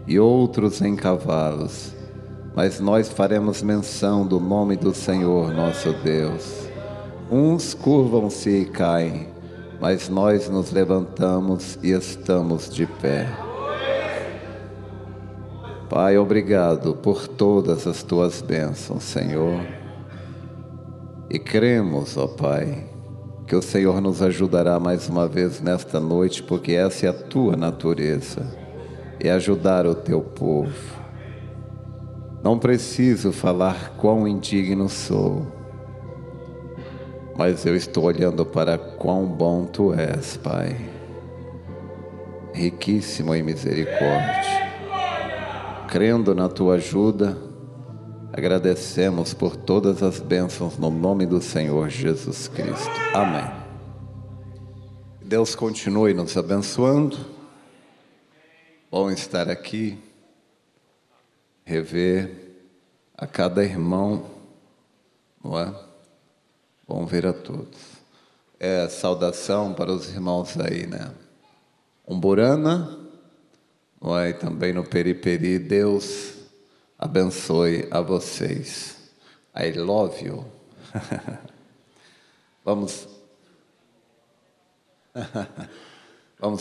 e outros em cavalos, mas nós faremos menção do nome do Senhor nosso Deus. Uns curvam-se e caem, mas nós nos levantamos e estamos de pé. Pai, obrigado por todas as tuas bênçãos, Senhor. E cremos, ó Pai, que o Senhor nos ajudará mais uma vez nesta noite, porque essa é a tua natureza, é ajudar o teu povo. Não preciso falar quão indigno sou, mas eu estou olhando para quão bom tu és, Pai, riquíssimo em misericórdia. Crendo na tua ajuda, agradecemos por todas as bênçãos no nome do Senhor Jesus Cristo. Amém. Deus continue nos abençoando. Bom estar aqui, rever a cada irmão, não é? Bom ver a todos. Saudação para os irmãos aí, né? Umburana, não é? E também no Periperi. Deus abençoe a vocês. I love you. Vamos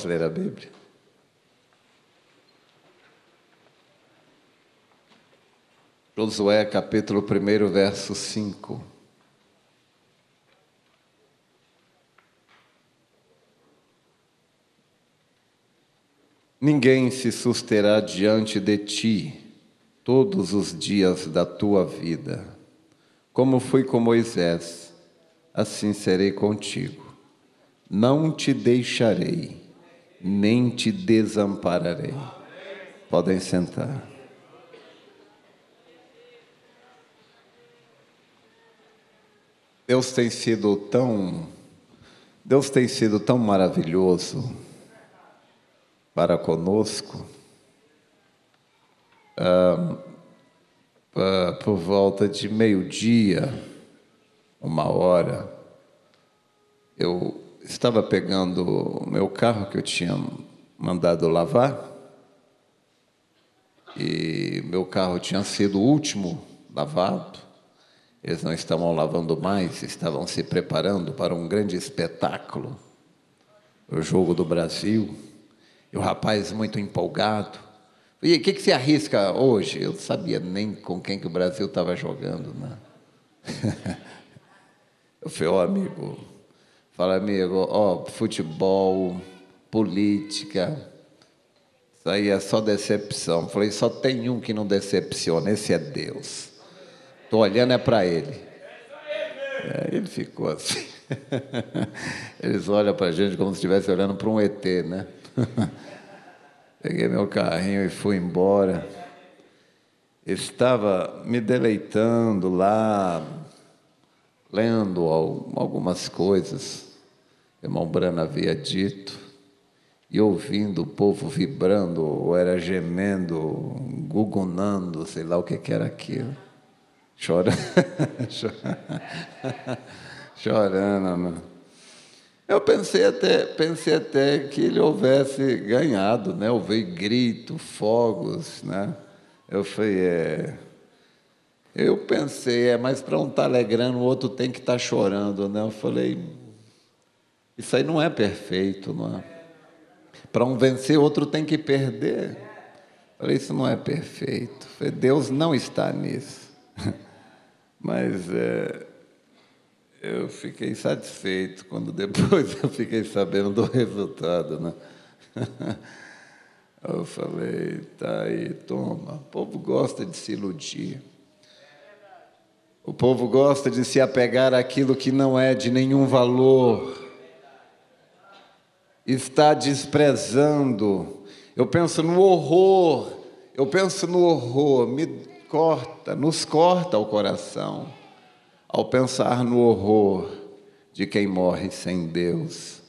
ler a Bíblia. Josué capítulo 1, verso 5. Ninguém se susterá diante de ti todos os dias da tua vida. Como fui com Moisés, assim serei contigo. Não te deixarei, nem te desampararei. Podem sentar. Deus tem sido tão maravilhoso para conosco. Por volta de 12:00, 1h, eu estava pegando o meu carro que eu tinha mandado lavar, e meu carro tinha sido o último lavado. Eles não estavam lavando mais, estavam se preparando para um grande espetáculo, o Jogo do Brasil. E o rapaz muito empolgado. E o que você arrisca hoje? Eu não sabia nem com quem que o Brasil estava jogando, né? Eu falei, amigo, futebol, política, isso aí é só decepção. Eu falei, só tem um que não decepciona, esse é Deus. Estou olhando é para Ele. Ele ficou assim. Eles olham para a gente como se estivesse olhando para um ET, né? Peguei meu carrinho e fui embora. Estava me deleitando lá, lendo algumas coisas que o irmão Brana havia dito, e ouvindo o povo vibrando, ou era gemendo, gugunando, sei lá o que era aquilo. Chorando. Chorando, né? Eu pensei até que ele houvesse ganhado, né? Houve grito, fogos, né? Eu falei, Eu pensei, mas para um estar alegrando, o outro tem que estar chorando, né? Eu falei, isso aí não é perfeito, não é? Para um vencer, o outro tem que perder. Eu falei, isso não é perfeito. Eu falei, Deus não está nisso. Mas eu fiquei satisfeito quando depois eu fiquei sabendo do resultado, né? Eu falei, tá aí, toma. O povo gosta de se iludir. O povo gosta de se apegar àquilo que não é de nenhum valor. Está desprezando. Eu penso no horror. Nos corta o coração ao pensar no horror de quem morre sem Deus.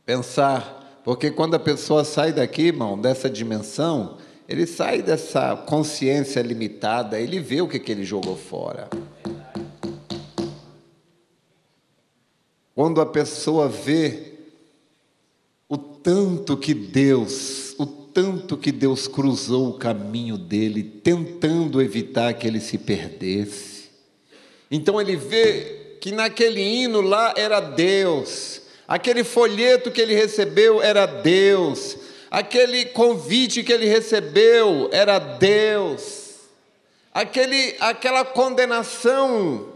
Pensar, porque quando a pessoa sai daqui, irmão, dessa dimensão, ele sai dessa consciência limitada, ele vê o que ele jogou fora. Quando a pessoa vê o tanto que Deus cruzou o caminho dele, tentando evitar que ele se perdesse. Então ele vê que naquele hino lá era Deus, aquele folheto que ele recebeu era Deus, aquele convite que ele recebeu era Deus, aquela condenação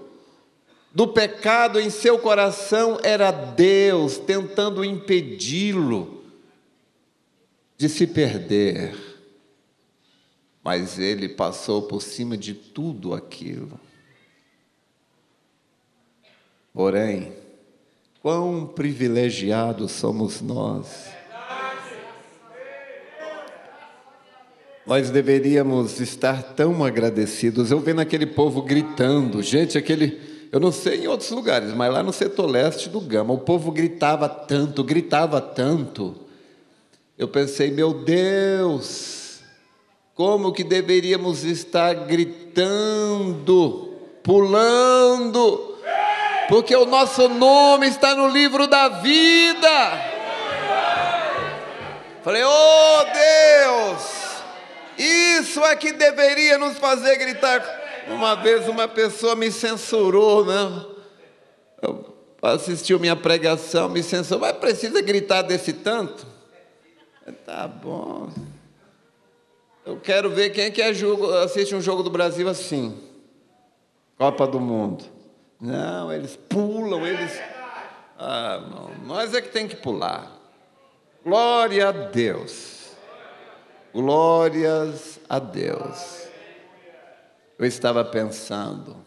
do pecado em seu coração era Deus, tentando impedi-lo de se perder. Mas ele passou por cima de tudo aquilo. Porém, quão privilegiados somos nós. Nós deveríamos estar tão agradecidos. Eu vendo aquele povo gritando, gente, eu não sei em outros lugares, mas lá no setor leste do Gama, o povo gritava tanto. Eu pensei, meu Deus, como que deveríamos estar gritando, pulando, porque o nosso nome está no livro da vida. Falei, oh Deus, isso é que deveria nos fazer gritar. Uma vez uma pessoa me censurou, né? Assistiu minha pregação, me censurou, mas precisa gritar desse tanto? Tá bom. Eu quero ver quem é que assiste um jogo do Brasil assim. Copa do Mundo. Não, eles pulam, não, nós é que tem que pular. Glória a Deus. Glórias a Deus. Eu estava pensando,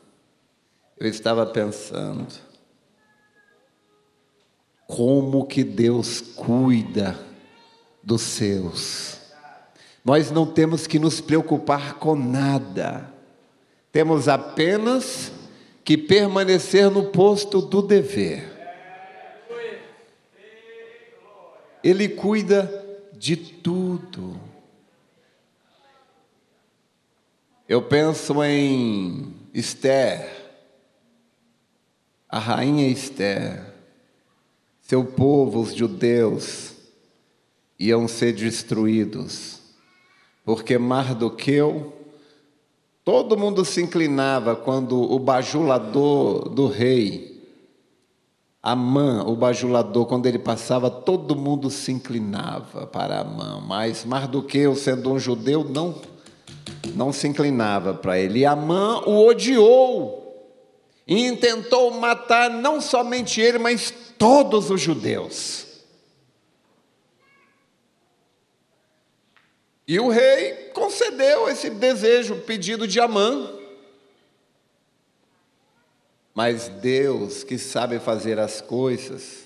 como que Deus cuida dos seus. Nós não temos que nos preocupar com nada, temos apenas que permanecer no posto do dever. Ele cuida de tudo. Eu penso em Esther, a rainha Esther. Seu povo, os judeus, iam ser destruídos, porque Mardoqueu, todo mundo se inclinava quando o bajulador do rei, Amã, o bajulador, quando ele passava, todo mundo se inclinava para Amã, mas Mardoqueu, sendo um judeu, não se inclinava para ele. E Amã o odiou e intentou matar não somente ele, mas todos os judeus. E o rei concedeu esse desejo, pedido de Amã. Mas Deus, que sabe fazer as coisas,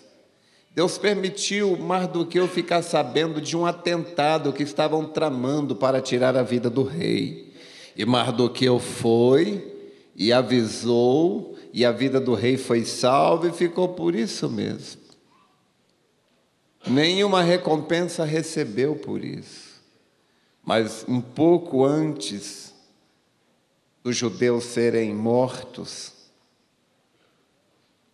Deus permitiu Mardoqueu ficar sabendo de um atentado que estavam tramando para tirar a vida do rei. E Mardoqueu foi e avisou, e a vida do rei foi salva e ficou por isso mesmo. Nenhuma recompensa recebeu por isso. Mas um pouco antes dos judeus serem mortos,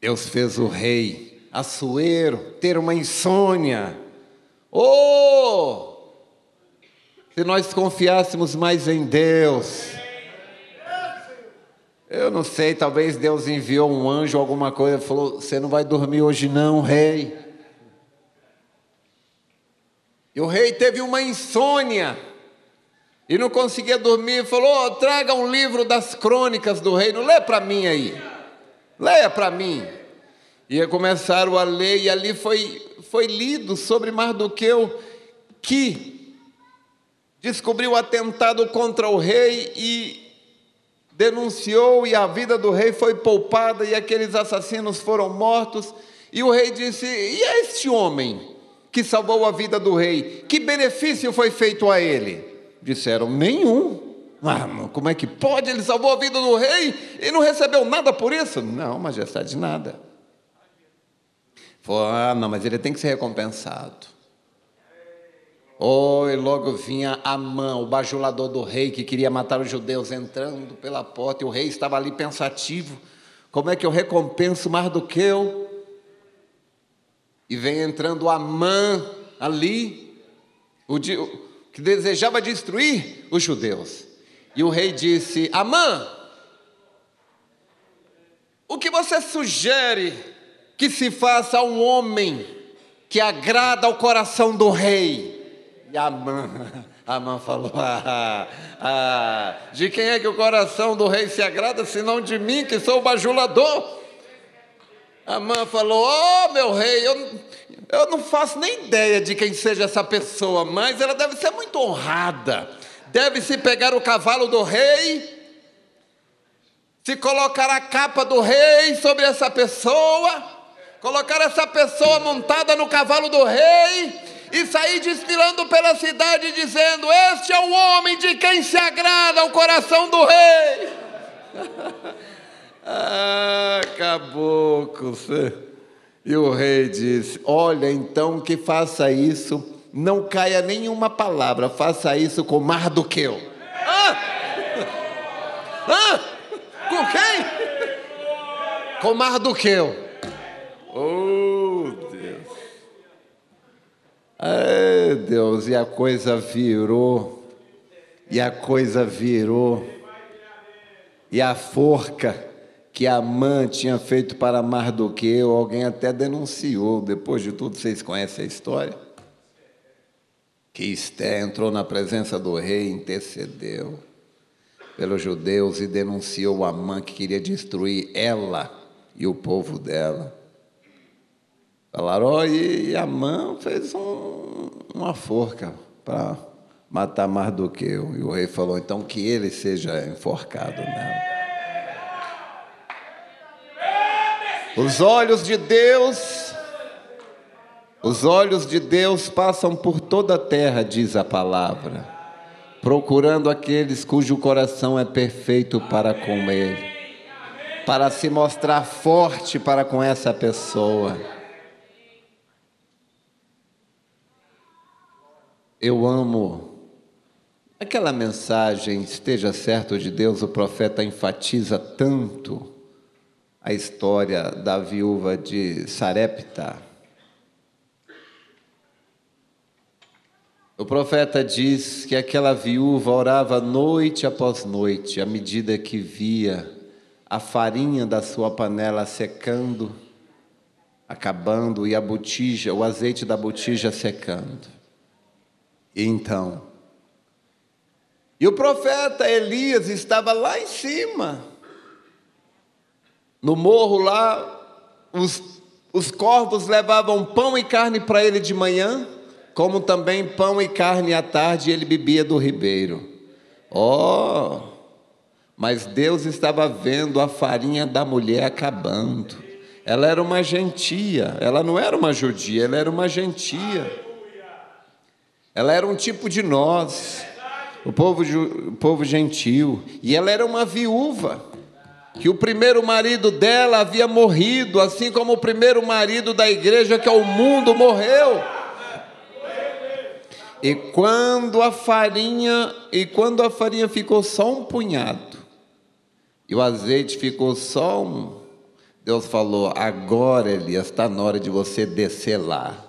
Deus fez o rei Assuero ter uma insônia. Se nós confiássemos mais em Deus. Eu não sei, talvez Deus enviou um anjo, alguma coisa, falou: você não vai dormir hoje não, rei. E o rei teve uma insônia e não conseguia dormir. Falou: traga um livro das crônicas do reino, lê para mim aí, leia para mim. E começaram a ler, e ali foi lido sobre Mardoqueu, que descobriu o atentado contra o rei e denunciou, e a vida do rei foi poupada, e aqueles assassinos foram mortos. E o rei disse: e este homem que salvou a vida do rei, que benefício foi feito a ele? Disseram: nenhum. Como é que pode? Ele salvou a vida do rei e não recebeu nada por isso? Não, majestade, nada. Falou: não, mas ele tem que ser recompensado. E logo vinha Amã, o bajulador do rei, que queria matar os judeus, entrando pela porta, e o rei estava ali pensativo: como é que eu recompenso Mardoqueu? E vem entrando Amã ali, que desejava destruir os judeus. E o rei disse: Amã, o que você sugere que se faça a um homem que agrada ao coração do rei? E Amã falou: de quem é que o coração do rei se agrada, senão de mim, que sou o bajulador? Amã falou: meu rei, eu não faço nem ideia de quem seja essa pessoa, mas ela deve ser muito honrada. Deve-se pegar o cavalo do rei, se colocar a capa do rei sobre essa pessoa, colocar essa pessoa montada no cavalo do rei e sair desfilando pela cidade dizendo: este é o homem de quem se agrada o coração do rei. Caboclo. E o rei disse: olha, então que faça isso, não caia nenhuma palavra, faça isso com Mardoqueu. Com quem? Com Mardoqueu. Deus. Deus, e a coisa virou, e a forca que Amã tinha feito para Mardoqueu, alguém até denunciou. Depois de tudo, vocês conhecem a história? Que Esté entrou na presença do rei, intercedeu pelos judeus e denunciou Amã, que queria destruir ela e o povo dela. Falaram: e Amã fez uma forca para matar Mardoqueu. E o rei falou: então que ele seja enforcado nela. Os olhos de Deus passam por toda a terra, diz a palavra, procurando aqueles cujo coração é perfeito para com Ele, para se mostrar forte para com essa pessoa. Eu amo aquela mensagem, esteja certo de Deus. O profeta enfatiza tanto a história da viúva de Sarepta. O profeta diz que aquela viúva orava noite após noite, à medida que via a farinha da sua panela secando, acabando, e o azeite da botija secando. E o profeta Elias estava lá em cima, no morro lá. Os corvos levavam pão e carne para ele de manhã, como também pão e carne à tarde, e ele bebia do ribeiro. Mas Deus estava vendo a farinha da mulher acabando. Ela era uma gentia, ela não era uma judia, ela era uma gentia. Ela era um tipo de nós, o povo gentil. E ela era uma viúva, que o primeiro marido dela havia morrido, assim como o primeiro marido da igreja, que é o mundo, morreu. E quando a farinha ficou só um punhado, e o azeite ficou só Deus falou: agora, Elias, está na hora de você descer lá.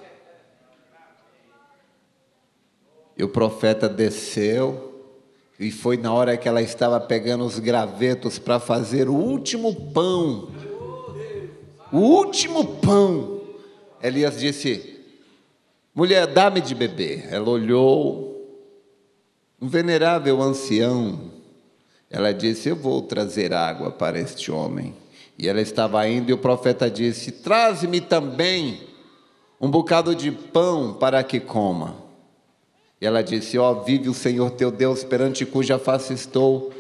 E o profeta desceu, e foi na hora que ela estava pegando os gravetos para fazer o último pão. O último pão. Elias disse: mulher, dá-me de beber. Ela olhou, um venerável ancião. Ela disse: eu vou trazer água para este homem. E ela estava indo, e o profeta disse: traze-me também um bocado de pão para que coma. E ela disse: ó, vive o Senhor teu Deus, perante cuja face estou,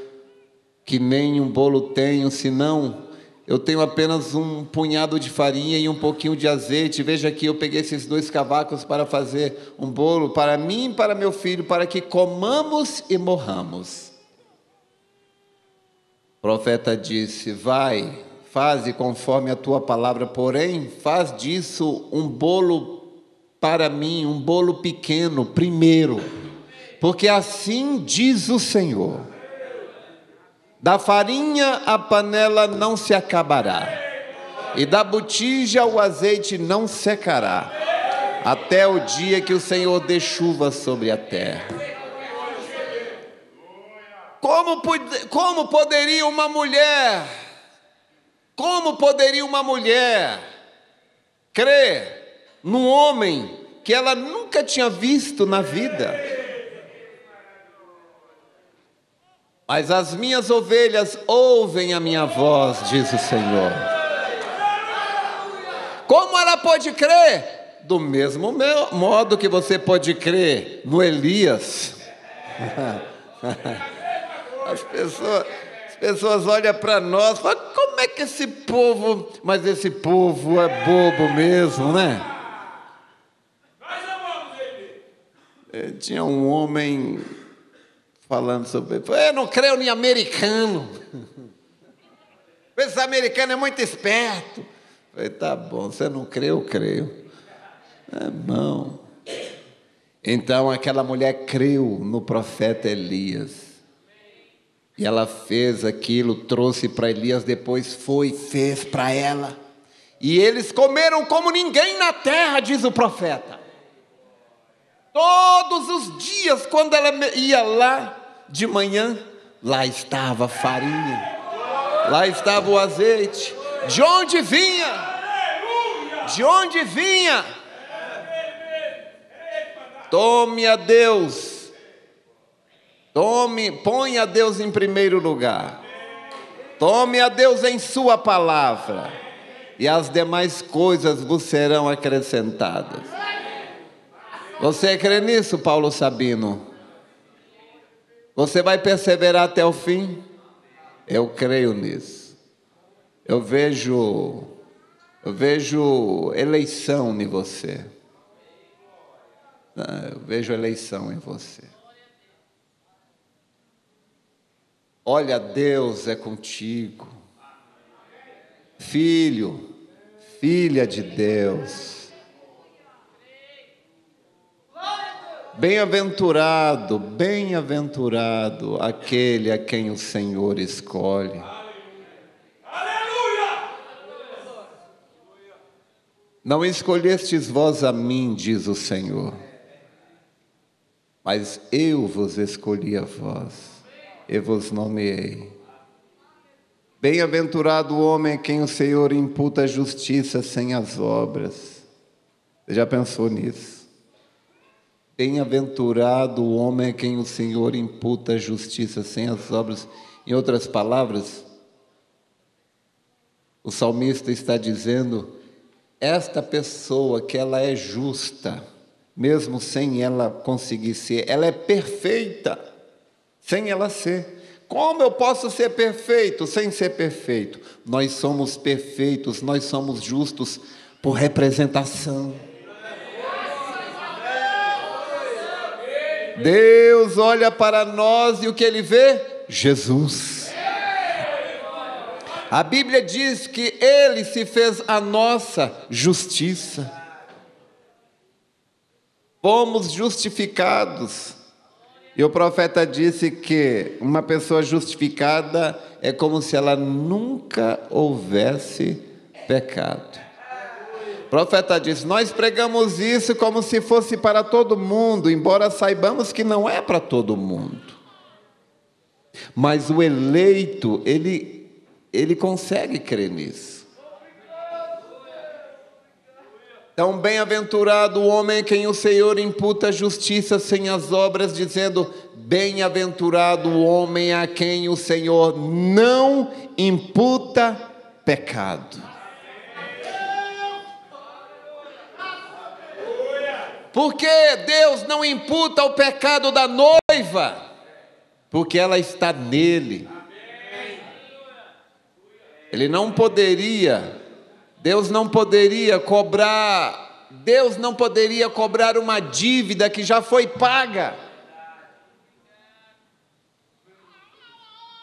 que nem um bolo tenho, senão eu tenho apenas um punhado de farinha e um pouquinho de azeite. Veja aqui, eu peguei esses 2 cavacos para fazer um bolo para mim e para meu filho, para que comamos e morramos. O profeta disse: vai, faze conforme a tua palavra, porém faz disso um bolo para mim, um bolo pequeno primeiro, porque assim diz o Senhor: da farinha a panela não se acabará, e da botija o azeite não secará, até o dia que o Senhor dê chuva sobre a terra. Como poderia uma mulher crer num homem que ela nunca tinha visto na vida? Mas as minhas ovelhas ouvem a minha voz, diz o Senhor. Como ela pode crer? Do mesmo modo que você pode crer no Elias. As pessoas olham para nós e falam: como é que esse povo... Mas esse povo é bobo mesmo, né? Tinha um homem falando sobre... eu não creio em americano. Esse americano é muito esperto. Eu falei: tá bom, você não crê, eu creio. É bom. Então aquela mulher creu no profeta Elias. E ela fez aquilo, trouxe para Elias, depois fez para ela. E eles comeram como ninguém na terra, diz o profeta. Todos os dias, quando ela ia lá de manhã, lá estava a farinha, lá estava o azeite. De onde vinha? De onde vinha? Tome a Deus. Põe a Deus em primeiro lugar. Tome a Deus em sua palavra, e as demais coisas vos serão acrescentadas. Você crê nisso, Paulo Sabino? Você vai perseverar até o fim? Eu creio nisso. Eu vejo eleição em você. Eu vejo eleição em você. Olha, Deus é contigo. Filho, filha de Deus. Bem-aventurado aquele a quem o Senhor escolhe. Não escolhestes vós a mim, diz o Senhor, mas eu vos escolhi a vós e vos nomeei. Bem-aventurado o homem a quem o Senhor imputa a justiça sem as obras. Você já pensou nisso? Bem-aventurado o homem a quem o Senhor imputa a justiça sem as obras. Em outras palavras, o salmista está dizendo: esta pessoa que ela é justa, mesmo sem ela conseguir ser, ela é perfeita sem ela ser. Como eu posso ser perfeito sem ser perfeito? Nós somos perfeitos, nós somos justos por representação. Deus olha para nós e o que Ele vê? Jesus. A Bíblia diz que Ele se fez a nossa justiça. Fomos justificados. E o profeta disse que uma pessoa justificada é como se ela nunca houvesse pecado. O profeta diz: nós pregamos isso como se fosse para todo mundo, embora saibamos que não é para todo mundo. Mas o eleito, ele consegue crer nisso. Então, bem-aventurado o homem a quem o Senhor imputa justiça sem as obras, dizendo: bem-aventurado o homem a quem o Senhor não imputa pecado. Por que Deus não imputa o pecado da noiva? Porque ela está nele. Deus não poderia cobrar uma dívida que já foi paga.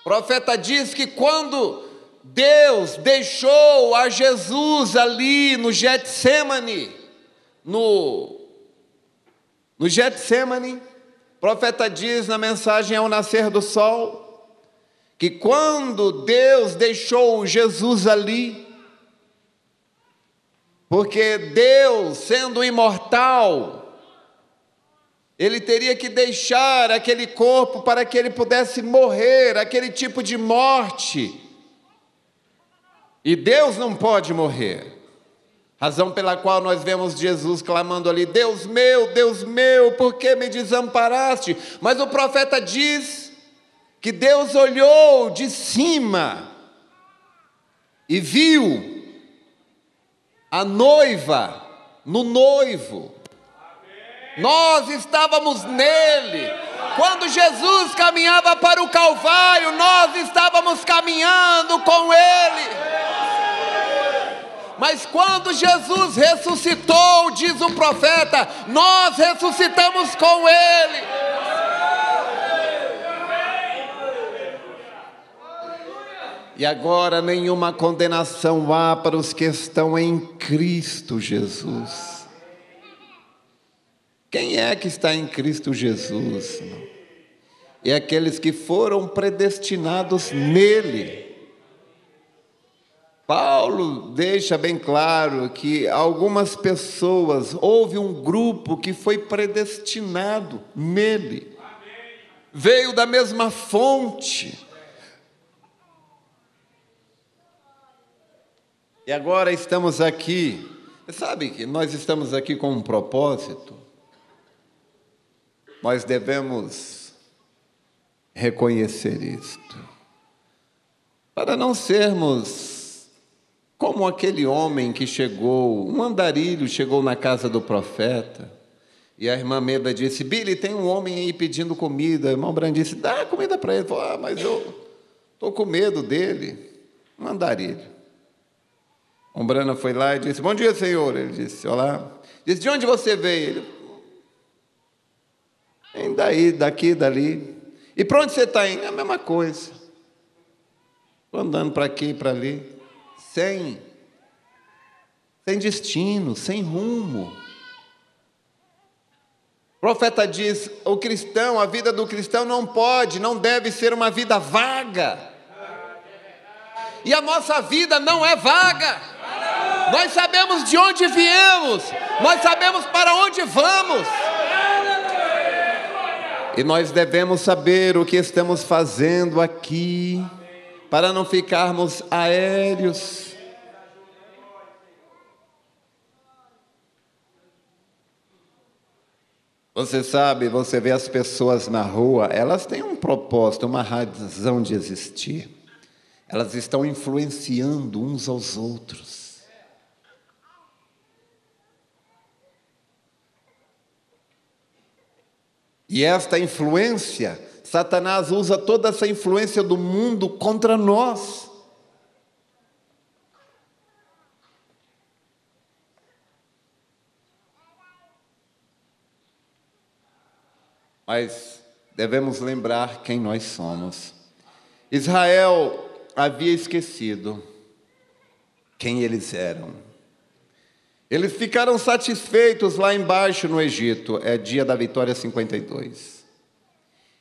O profeta diz que quando Deus deixou a Jesus ali no Getsemane, o profeta diz na mensagem ao nascer do sol, que quando Deus deixou Jesus ali, porque Deus, sendo imortal, Ele teria que deixar aquele corpo para que Ele pudesse morrer, aquele tipo de morte. E Deus não pode morrer. Razão pela qual nós vemos Jesus clamando ali: Deus meu, por que me desamparaste? Mas o profeta diz que Deus olhou de cima e viu a noiva no noivo. Nós estávamos nele. Quando Jesus caminhava para o Calvário, nós estávamos caminhando com ele. Mas quando Jesus ressuscitou, diz o profeta, nós ressuscitamos com ele. E agora nenhuma condenação há para os que estão em Cristo Jesus. Quem é que está em Cristo Jesus? É aqueles que foram predestinados nele. Paulo deixa bem claro que algumas pessoas, houve um grupo que foi predestinado nele. Veio da mesma fonte. E agora estamos aqui, sabe que nós estamos aqui com um propósito. Nós devemos reconhecer isto, para não sermos como aquele homem que chegou, um andarilho chegou na casa do profeta, e a irmã Meda disse: Billy, tem um homem aí pedindo comida. O irmão Brand disse: dá comida para ele. Falou: mas eu estou com medo dele. Um andarilho. O Brana foi lá e disse: bom dia, senhor. Ele disse: olá. Disse: de onde você veio? Ele: vem daí, daqui, dali. E para onde você está indo? É a mesma coisa. Estou andando para aqui e para ali, sem destino, sem rumo. O profeta diz: o cristão, a vida do cristão não deve ser uma vida vaga. E a nossa vida não é vaga. Nós sabemos de onde viemos, nós sabemos para onde vamos. E nós devemos saber o que estamos fazendo aqui, para não ficarmos aéreos. Você sabe, você vê as pessoas na rua, elas têm um propósito, uma razão de existir. Elas estão influenciando uns aos outros. E esta influência, Satanás usa toda essa influência do mundo contra nós. Mas devemos lembrar quem nós somos. Israel havia esquecido quem eles eram. Eles ficaram satisfeitos lá embaixo no Egito, é dia da vitória 52.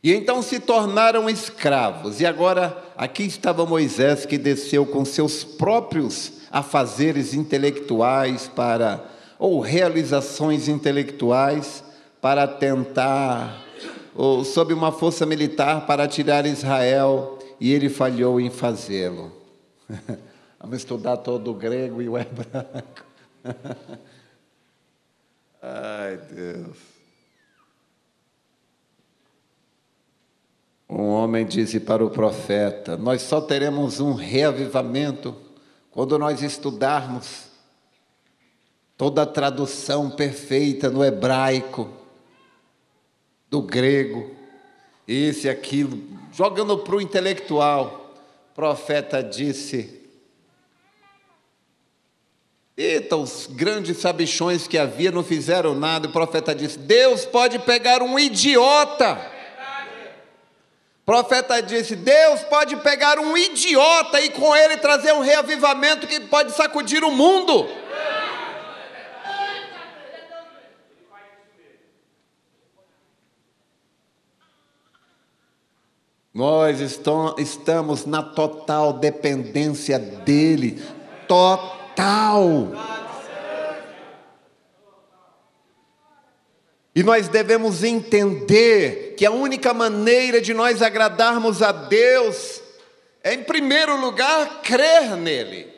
E então se tornaram escravos. E agora, aqui estava Moisés, que desceu com seus próprios afazeres intelectuais ou realizações intelectuais, para tentar, ou sob uma força militar, para tirar Israel, e ele falhou em fazê-lo. Vamos estudar todo o grego e o hebraico. Ai, Deus. Um homem disse para o profeta: nós só teremos um reavivamento quando nós estudarmos toda a tradução perfeita no hebraico, do grego, isso e aquilo, jogando para o intelectual. O profeta disse: eita, os grandes sabichões que havia não fizeram nada. O profeta disse: Deus pode pegar um idiota. O profeta disse: Deus pode pegar um idiota e com ele trazer um reavivamento que pode sacudir o mundo. Nós estamos na total dependência dele. Total. E nós devemos entender que a única maneira de nós agradarmos a Deus é, em primeiro lugar, crer nele.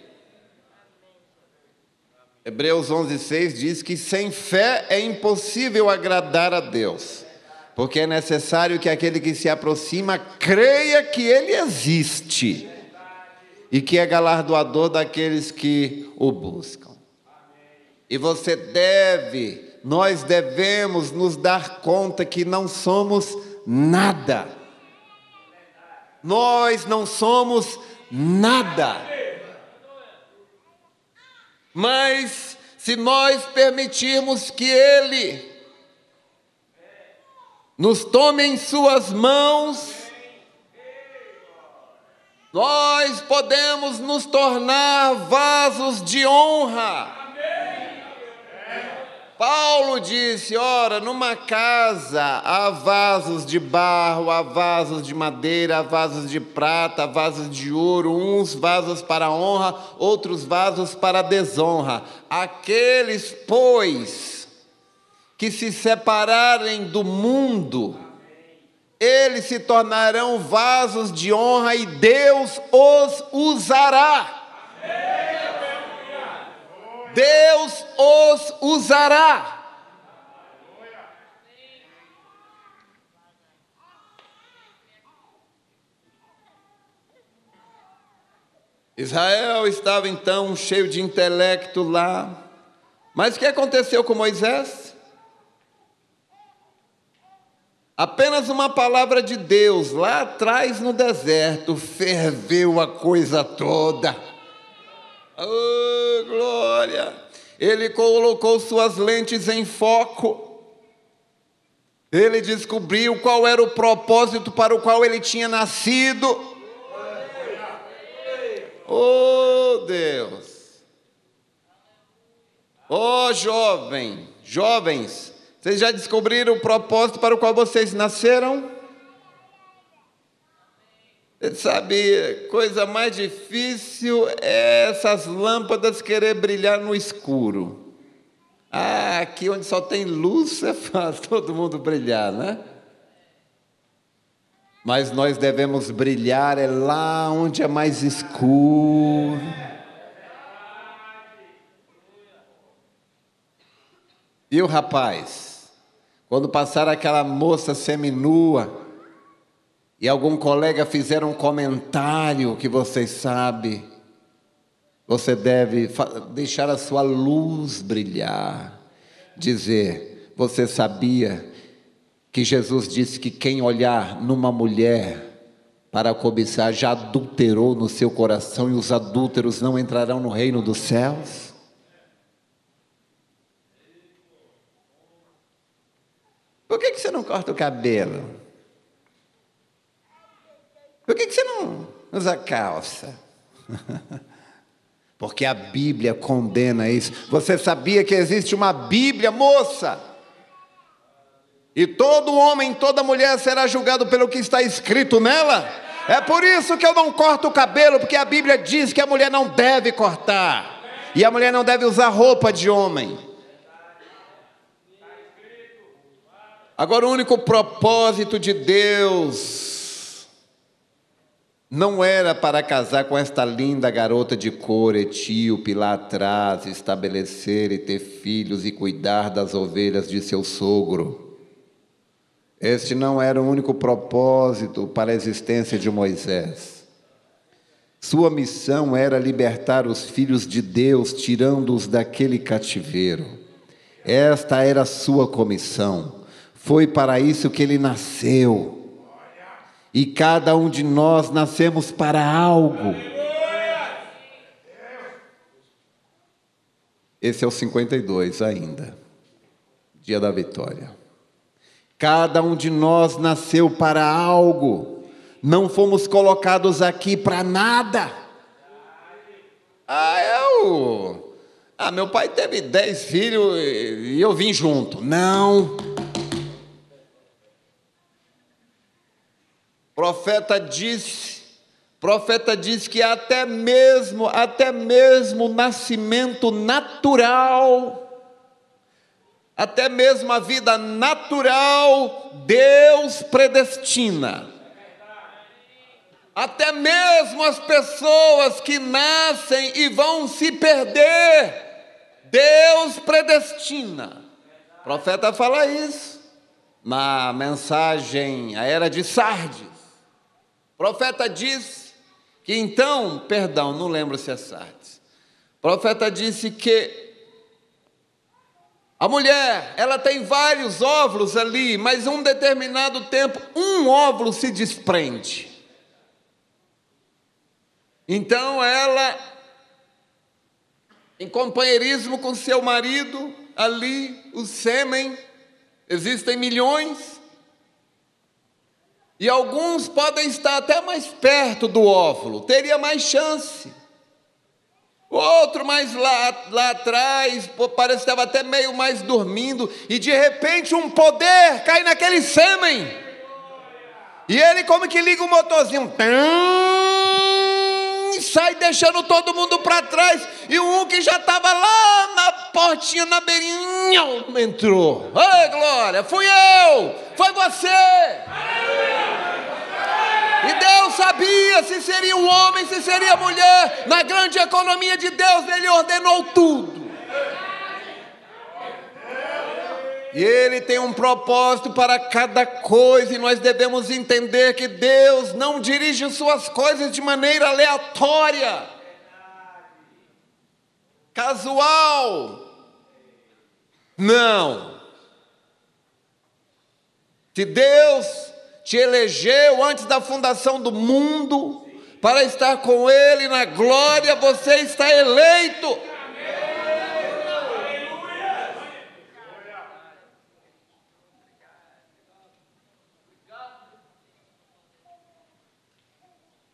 Hebreus 11:6 diz que sem fé é impossível agradar a Deus, porque é necessário que aquele que se aproxima creia que ele existe e que é galardoador daqueles que o buscam. E nós devemos nos dar conta que não somos nada. Nós não somos nada. Mas se nós permitirmos que Ele nos tome em suas mãos, nós podemos nos tornar vasos de honra. Paulo disse: ora, numa casa há vasos de barro, há vasos de madeira, há vasos de prata, há vasos de ouro, uns vasos para honra, outros vasos para desonra. Aqueles, pois, que se separarem do mundo, eles se tornarão vasos de honra e Deus os usará. Deus os usará. Israel estava então cheio de intelecto lá. Mas o que aconteceu com Moisés? Apenas uma palavra de Deus lá atrás no deserto ferveu a coisa toda. Oh, glória! Ele colocou suas lentes em foco. Ele descobriu qual era o propósito para o qual ele tinha nascido. Oh, Deus! Oh, jovens, vocês já descobriram o propósito para o qual vocês nasceram? Você sabe, coisa mais difícil é essas lâmpadas querer brilhar no escuro. Ah, aqui onde só tem luz, você faz todo mundo brilhar, né? Mas nós devemos brilhar é lá onde é mais escuro. E o rapaz, quando passar aquela moça seminua, e algum colega fizer um comentário que você sabe, você deve deixar a sua luz brilhar. Dizer: você sabia que Jesus disse que quem olhar numa mulher para cobiçar já adulterou no seu coração e os adúlteros não entrarão no reino dos céus? Por que você não corta o cabelo? Por que você não usa calça? Porque a Bíblia condena isso. Você sabia que existe uma Bíblia, moça? E todo homem, toda mulher será julgado pelo que está escrito nela. É por isso que eu não corto o cabelo, porque a Bíblia diz que a mulher não deve cortar. E a mulher não deve usar roupa de homem. Agora, o único propósito de Deus não era para casar com esta linda garota de cor etíope lá atrás, estabelecer e ter filhos e cuidar das ovelhas de seu sogro. Este não era o único propósito para a existência de Moisés. Sua missão era libertar os filhos de Deus, tirando-os daquele cativeiro. Esta era a sua comissão. Foi para isso que ele nasceu. E cada um de nós nascemos para algo. Esse é o 52 ainda, dia da vitória. Cada um de nós nasceu para algo. Não fomos colocados aqui para nada. Meu pai teve 10 filhos e eu vim junto. Não. Profeta disse que até mesmo o nascimento natural, até mesmo a vida natural, Deus predestina. Até mesmo as pessoas que nascem e vão se perder, Deus predestina. O profeta fala isso na mensagem, a era de Sardes. O profeta diz que então, não lembro se é Sardes. O profeta disse que a mulher, ela tem vários óvulos ali, mas um determinado tempo, um óvulo se desprende. Então ela, em companheirismo com seu marido, ali, o sêmen, existem milhões, e alguns podem estar até mais perto do óvulo, teria mais chance. O outro mais lá atrás, parece que estava até meio mais dormindo, e de repente um poder cai naquele sêmen, e ele como que liga o motorzinho, sai deixando todo mundo para trás, e um que já estava lá na portinha, na beirinha, entrou. Ai, glória, fui eu, foi você. E Deus sabia se seria um homem, se seria mulher. Na grande economia de Deus, Ele ordenou tudo. E Ele tem um propósito para cada coisa, e nós devemos entender que Deus não dirige suas coisas de maneira aleatória, casual. Não. Se Deus te elegeu antes da fundação do mundo para estar com Ele na glória, você está eleito.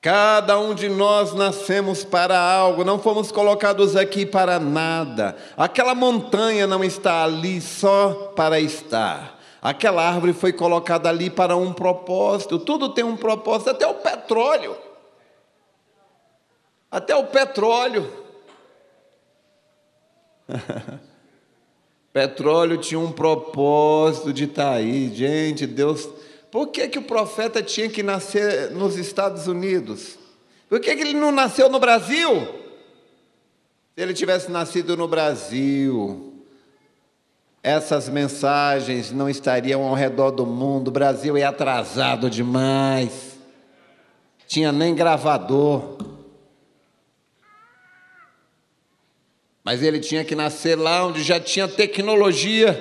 Cada um de nós nascemos para algo, não fomos colocados aqui para nada. Aquela montanha não está ali só para estar. Aquela árvore foi colocada ali para um propósito. Tudo tem um propósito, até o petróleo. Até o petróleo. Petróleo tinha um propósito de estar aí. Gente, Deus... Por que o profeta tinha que nascer nos Estados Unidos? Por que ele não nasceu no Brasil? Se ele tivesse nascido no Brasil, essas mensagens não estariam ao redor do mundo. O Brasil é atrasado demais. Tinha nem gravador. Mas ele tinha que nascer lá onde já tinha tecnologia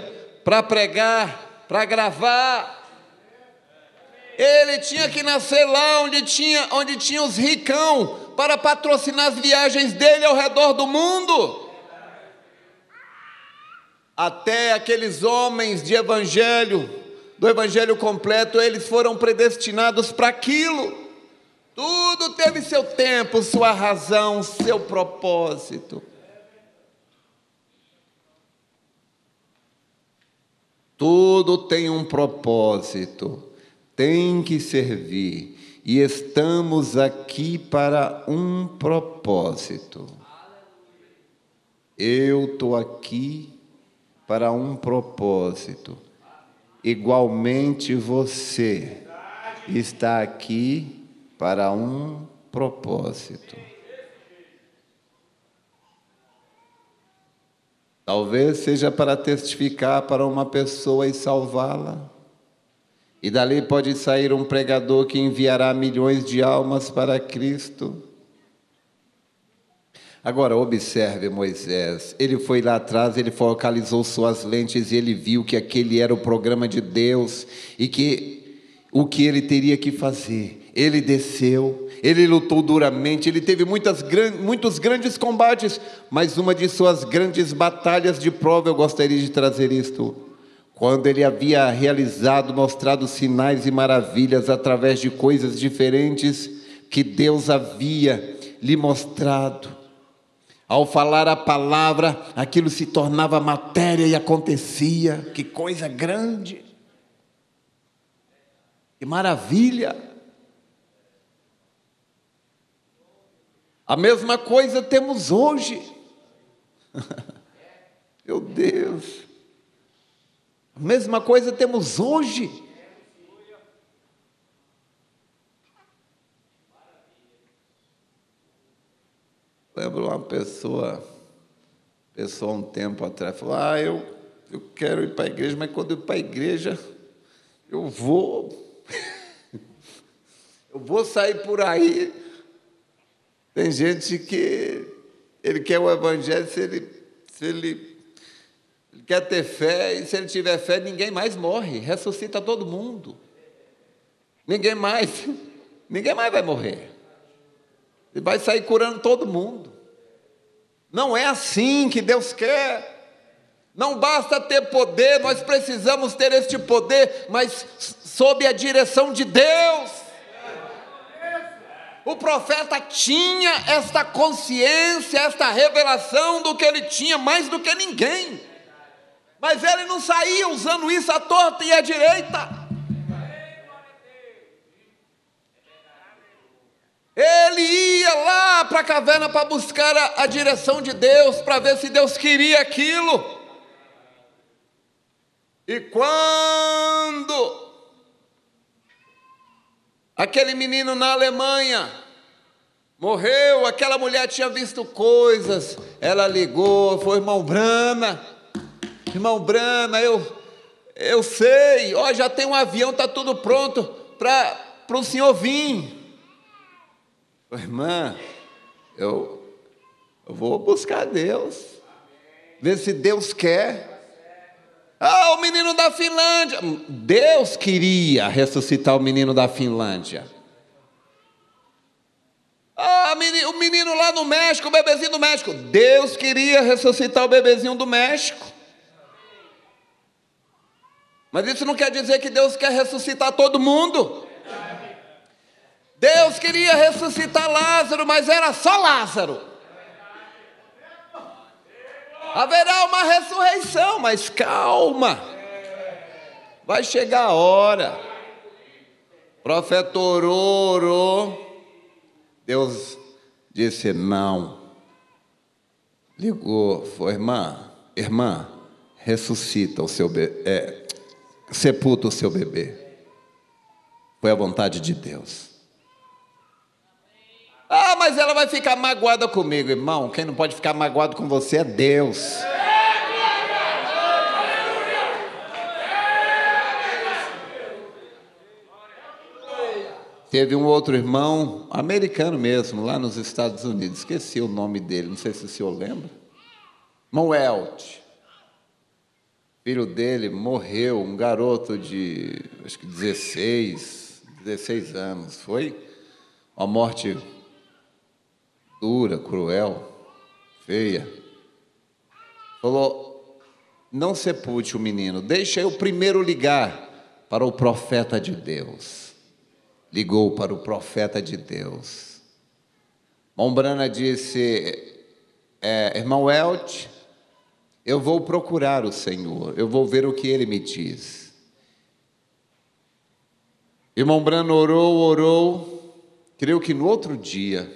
para pregar, para gravar. Ele tinha que nascer lá onde tinha os ricão para patrocinar as viagens dele ao redor do mundo. Até aqueles homens de evangelho, do evangelho completo, eles foram predestinados para aquilo. Tudo teve seu tempo, sua razão, seu propósito. Tudo tem um propósito, tem que servir. E estamos aqui para um propósito. Eu estou aqui para um propósito. Igualmente você está aqui para um propósito. Talvez seja para testificar para uma pessoa e salvá-la. E dali pode sair um pregador que enviará milhões de almas para Cristo. Agora, observe Moisés. Ele foi lá atrás, ele focalizou suas lentes e ele viu que aquele era o programa de Deus e que o que ele teria que fazer. Ele desceu, ele lutou duramente, ele teve muitos grandes combates, mas uma de suas grandes batalhas de prova, eu gostaria de trazer isto, quando ele havia realizado, mostrado sinais e maravilhas através de coisas diferentes que Deus havia lhe mostrado. Ao falar a palavra, aquilo se tornava matéria e acontecia. Que coisa grande! Que maravilha! A mesma coisa temos hoje. Meu Deus! A mesma coisa temos hoje. Lembro uma pessoa um tempo atrás, falou, eu quero ir para a igreja, mas quando eu ir para a igreja, eu vou sair por aí. Tem gente que ele quer o evangelho, se ele quer ter fé, e se ele tiver fé, ninguém mais morre, ressuscita todo mundo. Ninguém mais vai morrer. Ele vai sair curando todo mundo. Não é assim que Deus quer. Não basta ter poder, nós precisamos ter este poder, mas sob a direção de Deus. O profeta tinha esta consciência, esta revelação do que ele tinha mais do que ninguém. Mas ele não saía usando isso à torta e à direita. Ele ia lá para a caverna para buscar a direção de Deus, para ver se Deus queria aquilo. E quando aquele menino na Alemanha morreu, aquela mulher tinha visto coisas, ela ligou, foi irmão Brana, eu sei, já tem um avião, está tudo pronto para o senhor vir. Irmã, eu vou buscar Deus, ver se Deus quer. O menino da Finlândia, Deus queria ressuscitar o menino da Finlândia. O menino lá no México, o bebezinho do México, Deus queria ressuscitar o bebezinho do México. Mas isso não quer dizer que Deus quer ressuscitar todo mundo. Deus queria ressuscitar Lázaro, mas era só Lázaro. Haverá uma ressurreição, mas calma. Vai chegar a hora. O profeta orou. Deus disse não. Ligou, foi irmã, ressuscita o seu bebê, sepulta o seu bebê. Foi a vontade de Deus. Mas ela vai ficar magoada comigo, irmão. Quem não pode ficar magoado com você é Deus. Teve um outro irmão, americano mesmo, lá nos Estados Unidos, esqueci o nome dele, não sei se o senhor lembra. Irmão Welt. Filho dele morreu, um garoto de, acho que 16 anos, foi uma morte dura, cruel, feia. Falou, não sepulte o menino, deixa eu primeiro ligar para o profeta de Deus. Ligou para o profeta de Deus. Irmão Brana disse, irmão Welt, eu vou procurar o Senhor, eu vou ver o que Ele me diz. Irmão Brano orou, creio que no outro dia,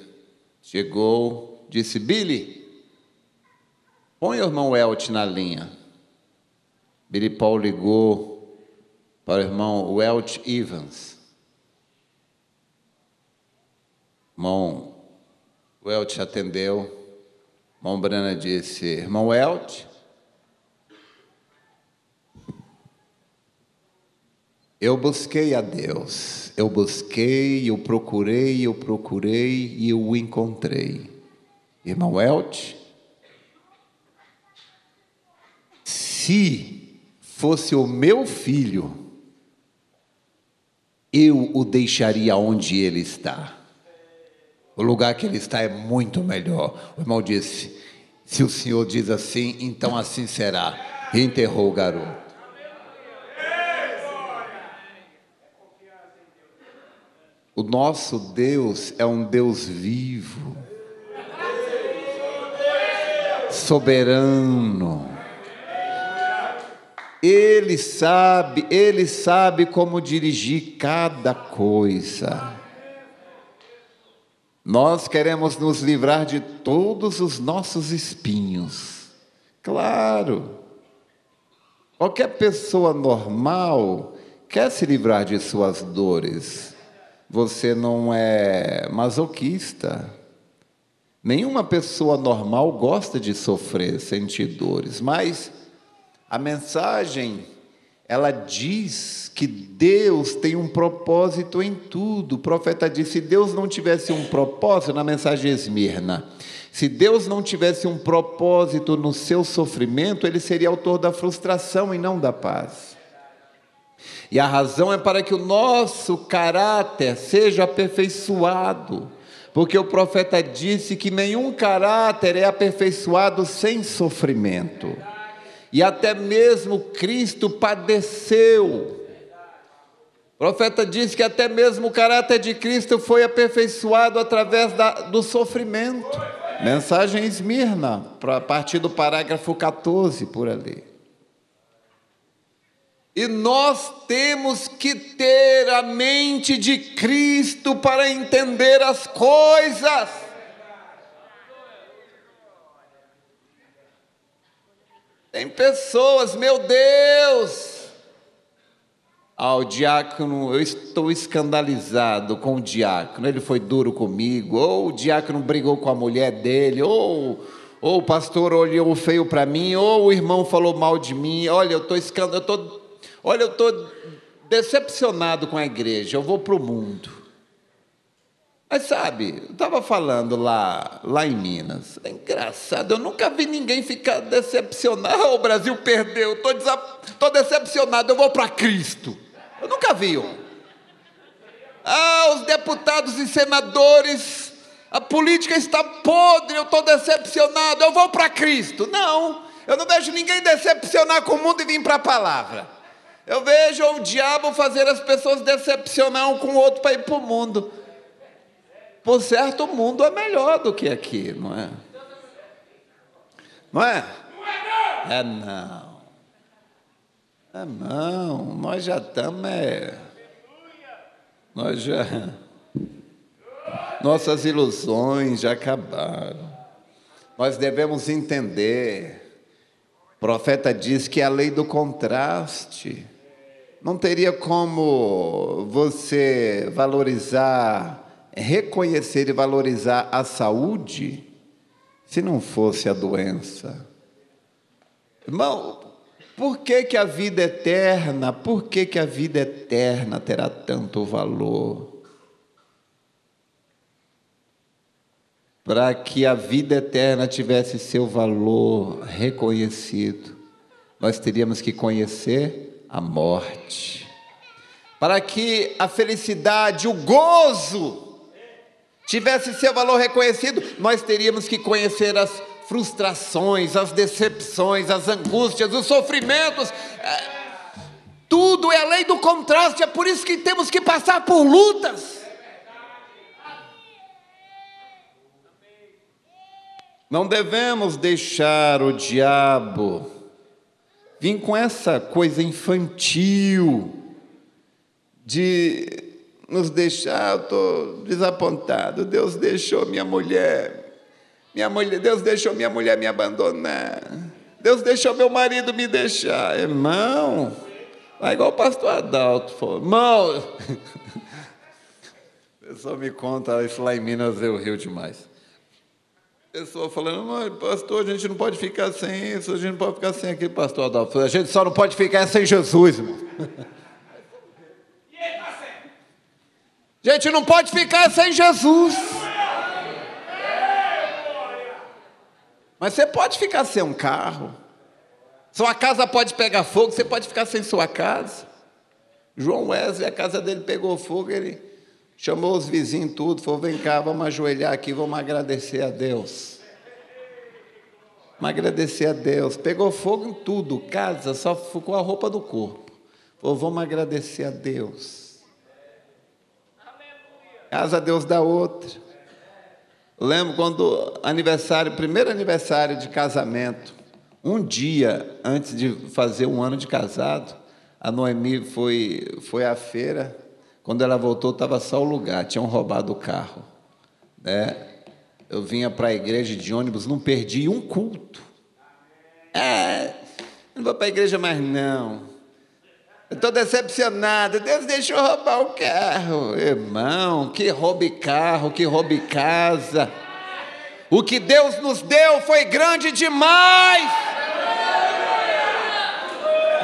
chegou, disse: Billy, põe o irmão Welt na linha. Billy Paul ligou para o irmão Welt Evans. Irmão Welt atendeu. Irmão Brana disse: irmão Welt, eu busquei a Deus, eu busquei, eu procurei e eu o encontrei. Irmão Welt, se fosse o meu filho, eu o deixaria onde ele está. O lugar que ele está é muito melhor. O irmão disse: se o Senhor diz assim, então assim será. E enterrou o garoto. O nosso Deus é um Deus vivo, soberano. Ele sabe como dirigir cada coisa. Nós queremos nos livrar de todos os nossos espinhos. Claro, qualquer pessoa normal quer se livrar de suas dores. Você não é masoquista. Nenhuma pessoa normal gosta de sofrer, sentir dores, mas a mensagem, ela diz que Deus tem um propósito em tudo. O profeta disse: se Deus não tivesse um propósito, na mensagem de Esmirna, se Deus não tivesse um propósito no seu sofrimento, Ele seria autor da frustração e não da paz. E a razão é para que o nosso caráter seja aperfeiçoado, porque o profeta disse que nenhum caráter é aperfeiçoado sem sofrimento. E até mesmo Cristo padeceu. O profeta diz que até mesmo o caráter de Cristo foi aperfeiçoado através do sofrimento. Mensagem Esmirna, a partir do parágrafo 14, por ali. E nós temos que ter a mente de Cristo para entender as coisas. Tem pessoas, meu Deus, o diácono, eu estou escandalizado com o diácono, ele foi duro comigo, ou o diácono brigou com a mulher dele, ou o pastor olhou feio para mim, ou o irmão falou mal de mim. Olha, eu estou decepcionado com a igreja, eu vou para o mundo. Mas sabe, eu estava falando lá em Minas, é engraçado, eu nunca vi ninguém ficar decepcionado. O Brasil perdeu, estou decepcionado, eu vou para Cristo. Eu nunca vi um. Os deputados e senadores, a política está podre, eu estou decepcionado, eu vou para Cristo. Não, eu não vejo ninguém decepcionar com o mundo e vir para a palavra. Eu vejo o diabo fazer as pessoas decepcionar um com o outro para ir para o mundo. Por certo, o mundo é melhor do que aqui, não é? Não é? É não. É não. Nós já estamos... Nossas ilusões já acabaram. Nós devemos entender. O profeta diz que é a lei do contraste. Não teria como você reconhecer e valorizar a saúde se não fosse a doença. Irmão, por que a vida eterna, terá tanto valor? Para que a vida eterna tivesse seu valor reconhecido, nós teríamos que conhecer a morte. Para que a felicidade, o gozo tivesse seu valor reconhecido, nós teríamos que conhecer as frustrações, as decepções, as angústias, os sofrimentos. Tudo é a lei do contraste, é por isso que temos que passar por lutas. Não devemos deixar o diabo vir com essa coisa infantil de nos deixar. Eu estou desapontado, Deus deixou minha mulher, Deus deixou minha mulher me abandonar, Deus deixou meu marido me deixar. Irmão, vai igual o pastor Adalto falou, irmão. A pessoa me conta isso lá em Minas, eu rio demais. A pessoa falando, não, pastor, a gente não pode ficar sem isso, a gente não pode ficar sem aquilo, pastor Adalto. A gente só não pode ficar sem Jesus, irmão. A gente não pode ficar sem Jesus. Mas você pode ficar sem um carro. Sua casa pode pegar fogo, você pode ficar sem sua casa. João Wesley, a casa dele pegou fogo, ele chamou os vizinhos tudo, falou, vem cá, vamos ajoelhar aqui, vamos agradecer a Deus. Vamos agradecer a Deus. Pegou fogo em tudo, casa, só ficou a roupa do corpo. Falou, vamos agradecer a Deus. Casa a Deus dá outra. Eu lembro quando primeiro aniversário de casamento, um dia antes de fazer um ano de casado, a Noemi foi à feira. Quando ela voltou, estava só o lugar, tinham roubado o carro. Né? Eu vinha para a igreja de ônibus, não perdi um culto. Não vou para a igreja mais, não. Eu estou decepcionado, Deus deixou roubar o carro. Irmão, que roube carro, que roube casa. O que Deus nos deu foi grande demais.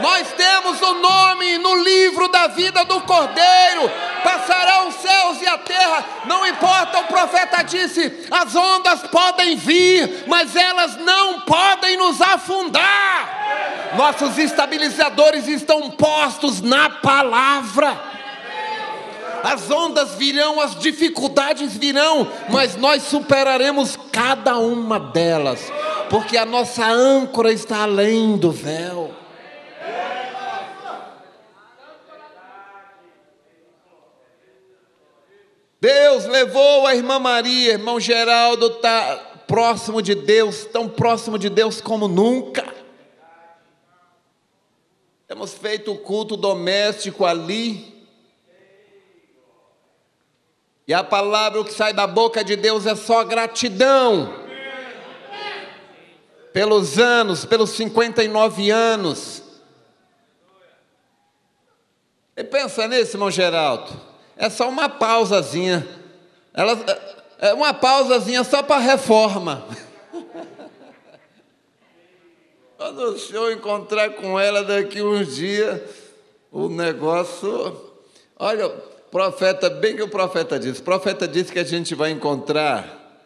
Nós temos o nome no livro da vida do Cordeiro. Passarão os céus e a terra, não importa, o profeta disse, as ondas podem vir, mas elas não podem nos afundar. Nossos estabilizadores estão postos na palavra. As ondas virão, as dificuldades virão, mas nós superaremos cada uma delas, porque a nossa âncora está além do véu. Deus levou a irmã Maria, irmão Geraldo está próximo de Deus, tão próximo de Deus como nunca. Temos feito o culto doméstico ali. E a palavra que sai da boca de Deus é só gratidão. Pelos anos, pelos 59 anos. E pensa nisso, irmão Geraldo. É só uma pausazinha. É uma pausazinha só para reforma. Quando o senhor encontrar com ela daqui uns dias, o negócio... Olha, profeta, bem que o profeta disse que a gente vai encontrar,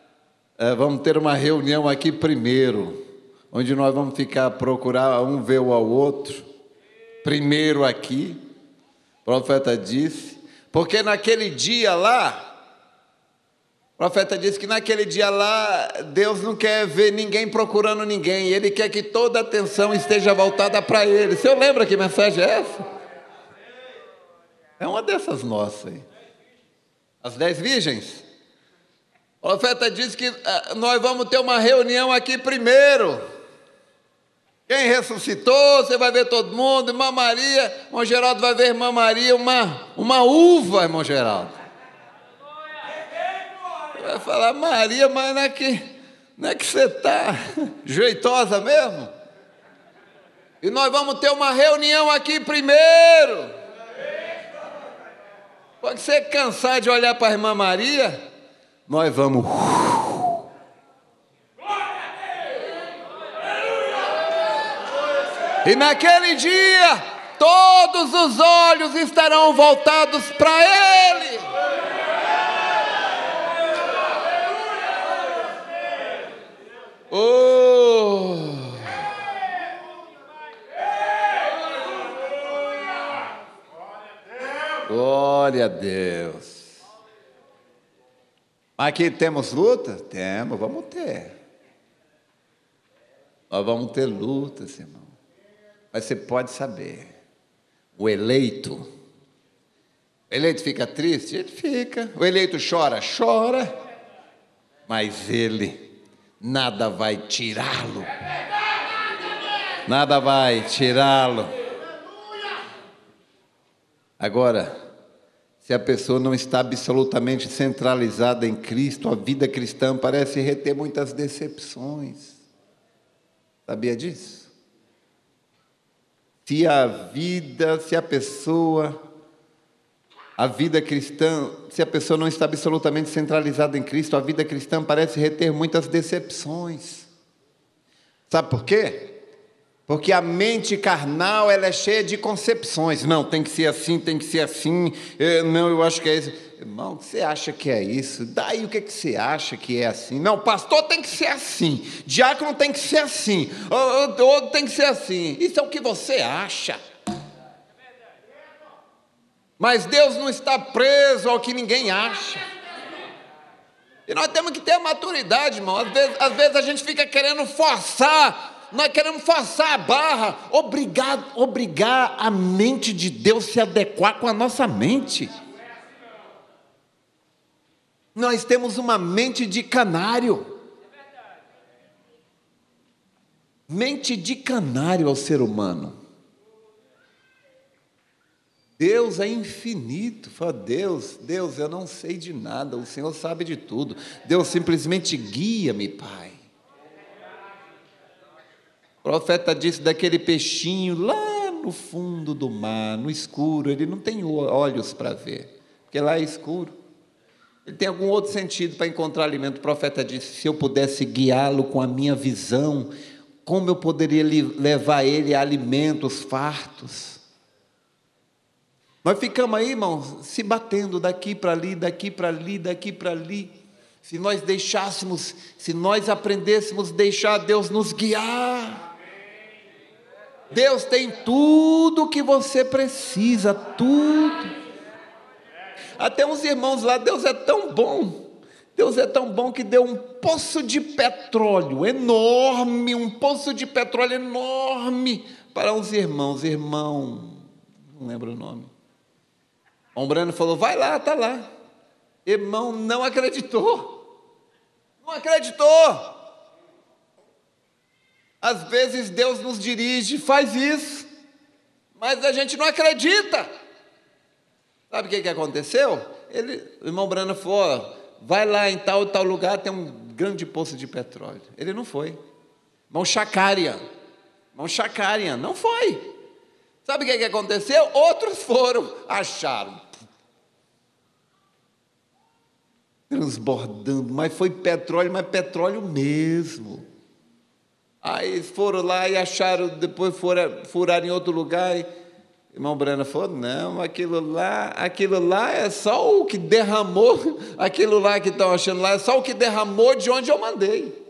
vamos ter uma reunião aqui primeiro, onde nós vamos procurar um ver o ao outro, primeiro aqui, o profeta disse, porque naquele dia lá, o profeta disse que naquele dia lá, Deus não quer ver ninguém procurando ninguém, Ele quer que toda a atenção esteja voltada para Ele. Você lembra que mensagem é essa? É uma dessas nossas aí. As 10 virgens. O profeta disse que nós vamos ter uma reunião aqui primeiro. Quem ressuscitou, você vai ver todo mundo. Irmã Maria, irmão Geraldo vai ver irmã Maria, uma uva, irmão Geraldo. Vai falar, Maria, mas não é que você está jeitosa mesmo? E nós vamos ter uma reunião aqui primeiro. Pode você cansar de olhar para a irmã Maria, nós vamos... E naquele dia, todos os olhos estarão voltados para Ele. Oh! Glória a Deus. Aqui temos luta? Temos, vamos ter. Nós vamos ter lutas, irmão. Mas você pode saber, o eleito fica triste? Ele fica. O eleito chora? Chora. Mas ele nada vai tirá-lo. Nada vai tirá-lo. Agora, se a pessoa não está absolutamente centralizada em Cristo, a vida cristã parece reter muitas decepções. Sabia disso? A vida cristã, se a pessoa não está absolutamente centralizada em Cristo, a vida cristã parece reter muitas decepções. Sabe por quê? Porque a mente carnal, ela é cheia de concepções. Não, tem que ser assim, tem que ser assim. Não, eu acho que é isso. Irmão, você acha que é isso? Daí o que você acha que é assim? Não, pastor tem que ser assim. Diácono tem que ser assim. Outro tem que ser assim. Isso é o que você acha. Mas Deus não está preso ao que ninguém acha. E nós temos que ter a maturidade, irmão. Às vezes a gente fica querendo forçar. Nós queremos forçar a barra, obrigar a mente de Deus a se adequar com a nossa mente. Nós temos uma mente de canário. Mente de canário ao ser humano. Deus é infinito. Fala, Deus, eu não sei de nada, o Senhor sabe de tudo. Deus simplesmente guia-me, Pai. O profeta disse daquele peixinho lá no fundo do mar, no escuro, ele não tem olhos para ver, porque lá é escuro. Ele tem algum outro sentido para encontrar alimento. O profeta disse, se eu pudesse guiá-lo com a minha visão, como eu poderia levar ele a alimentos fartos? Nós ficamos aí, irmãos, se batendo daqui para ali, daqui para ali, daqui para ali. Se nós aprendêssemos a deixar Deus nos guiar. Deus tem tudo o que você precisa, tudo. Até uns irmãos lá, Deus é tão bom que deu um poço de petróleo enorme, para uns irmãos, não lembro o nome. O Brano falou, vai lá, está lá. Irmão, não acreditou. Às vezes Deus nos dirige, faz isso, mas a gente não acredita. Sabe o que aconteceu? O irmão Brano falou, vai lá em tal lugar, tem um grande poço de petróleo. Ele não foi. Irmão Chacarian, não foi. Sabe o que aconteceu? Outros foram, acharam. Transbordando, mas foi petróleo, mas petróleo mesmo. Aí furaram lá e acharam, depois furaram em outro lugar. E o irmão Brana falou, não, aquilo lá é só o que derramou, aquilo lá que estão achando lá, é só o que derramou de onde eu mandei.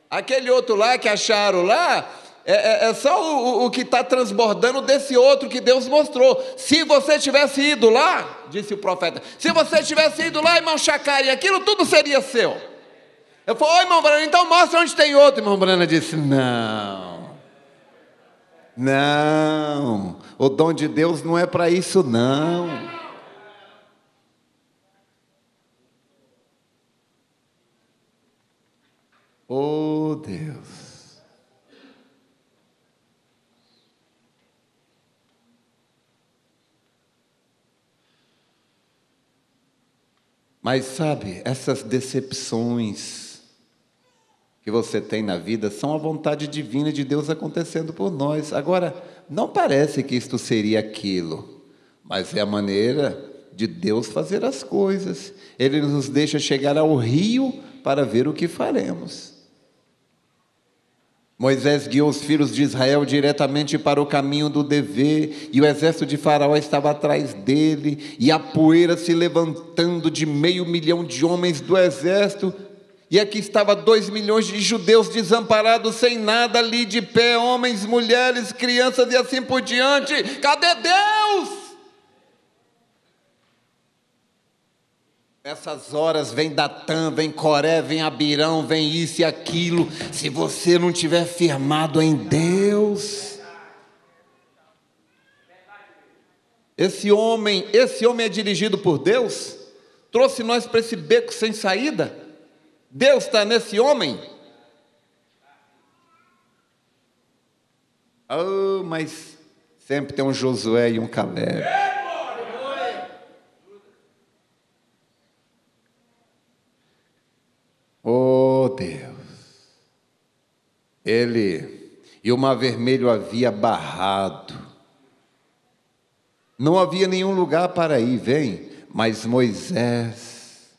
Aquele outro lá que acharam lá, é só o que está transbordando desse outro que Deus mostrou. Se você tivesse ido lá, disse o profeta, se você tivesse ido lá, irmão Chacari, aquilo tudo seria seu. Eu falei, irmão Brana, então mostra onde tem outro. Irmão Brana disse, não, o dom de Deus não é para isso, não. Oh, Deus. Mas sabe, essas decepções que você tem na vida são a vontade divina de Deus acontecendo por nós. Agora, não parece que isto seria aquilo, mas é a maneira de Deus fazer as coisas. Ele nos deixa chegar ao rio para ver o que faremos. Moisés guiou os filhos de Israel diretamente para o caminho do dever, e o exército de Faraó estava atrás dele, e a poeira se levantando de 500 mil de homens do exército, e aqui estava 2 milhões de judeus desamparados, sem nada ali de pé, homens, mulheres, crianças e assim por diante. Cadê Deus? Nessas horas vem Datã, vem Coré, vem Abirão, vem isso e aquilo. Se você não estiver firmado em Deus, esse homem é dirigido por Deus, trouxe nós para esse beco sem saída. Deus está nesse homem? Oh, mas sempre tem um Josué e um Caleb. Oh, Deus. E o Mar Vermelho havia barrado. Não havia nenhum lugar para ir, vem. Mas Moisés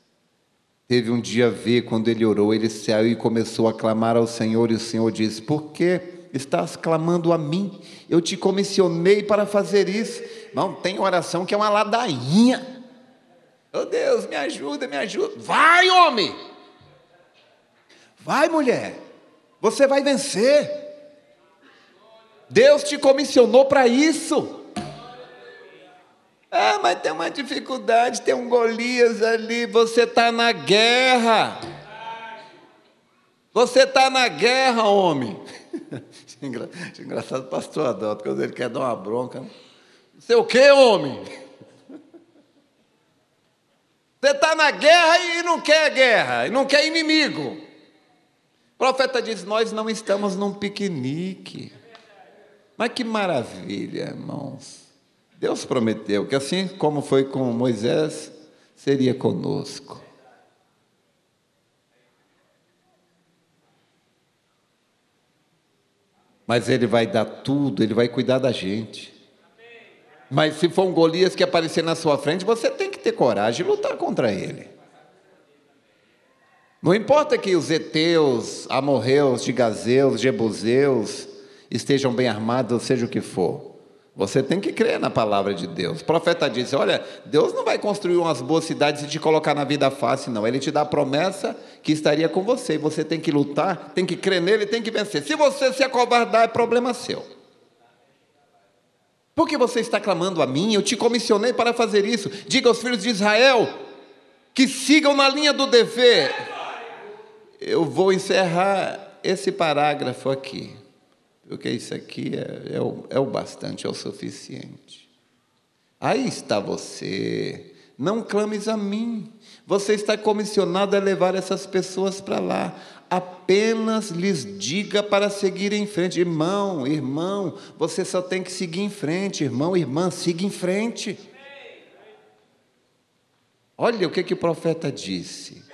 teve um dia a ver, quando ele orou, ele saiu e começou a clamar ao Senhor, e o Senhor disse: por que estás clamando a mim? Eu te comissionei para fazer isso. Não, tem oração que é uma ladainha. Oh Deus, me ajuda, me ajuda. Vai, homem! Vai, mulher! Você vai vencer. Deus te comissionou para isso. Ah, mas tem uma dificuldade, tem um Golias ali. Você está na guerra. Você está na guerra, homem. Engraçado o pastor Adalto, quando ele quer dar uma bronca. Não sei o que, homem? Você está na guerra e não quer guerra, e não quer inimigo. O profeta diz: nós não estamos num piquenique. Mas que maravilha, irmãos. Deus prometeu que assim como foi com Moisés, seria conosco. Mas Ele vai dar tudo, Ele vai cuidar da gente. Mas se for um Golias que aparecer na sua frente, você tem que ter coragem de lutar contra ele. Não importa que os heteus, amorreus, gigazeus, jebuseus estejam bem armados, ou seja o que for. Você tem que crer na palavra de Deus. O profeta disse: olha, Deus não vai construir umas boas cidades e te colocar na vida fácil, não. Ele te dá a promessa que estaria com você. E você tem que lutar, tem que crer nele, tem que vencer. Se você se acovardar, é problema seu. Por que você está clamando a mim? Eu te comissionei para fazer isso. Diga aos filhos de Israel que sigam na linha do dever. Eu vou encerrar esse parágrafo aqui, porque isso aqui é o bastante, é o suficiente. Aí está você, não clames a mim. Você está comissionado a levar essas pessoas para lá. Apenas lhes diga para seguir em frente. Irmão, você só tem que seguir em frente. Irmão, irmã, siga em frente. Olha o que o profeta disse.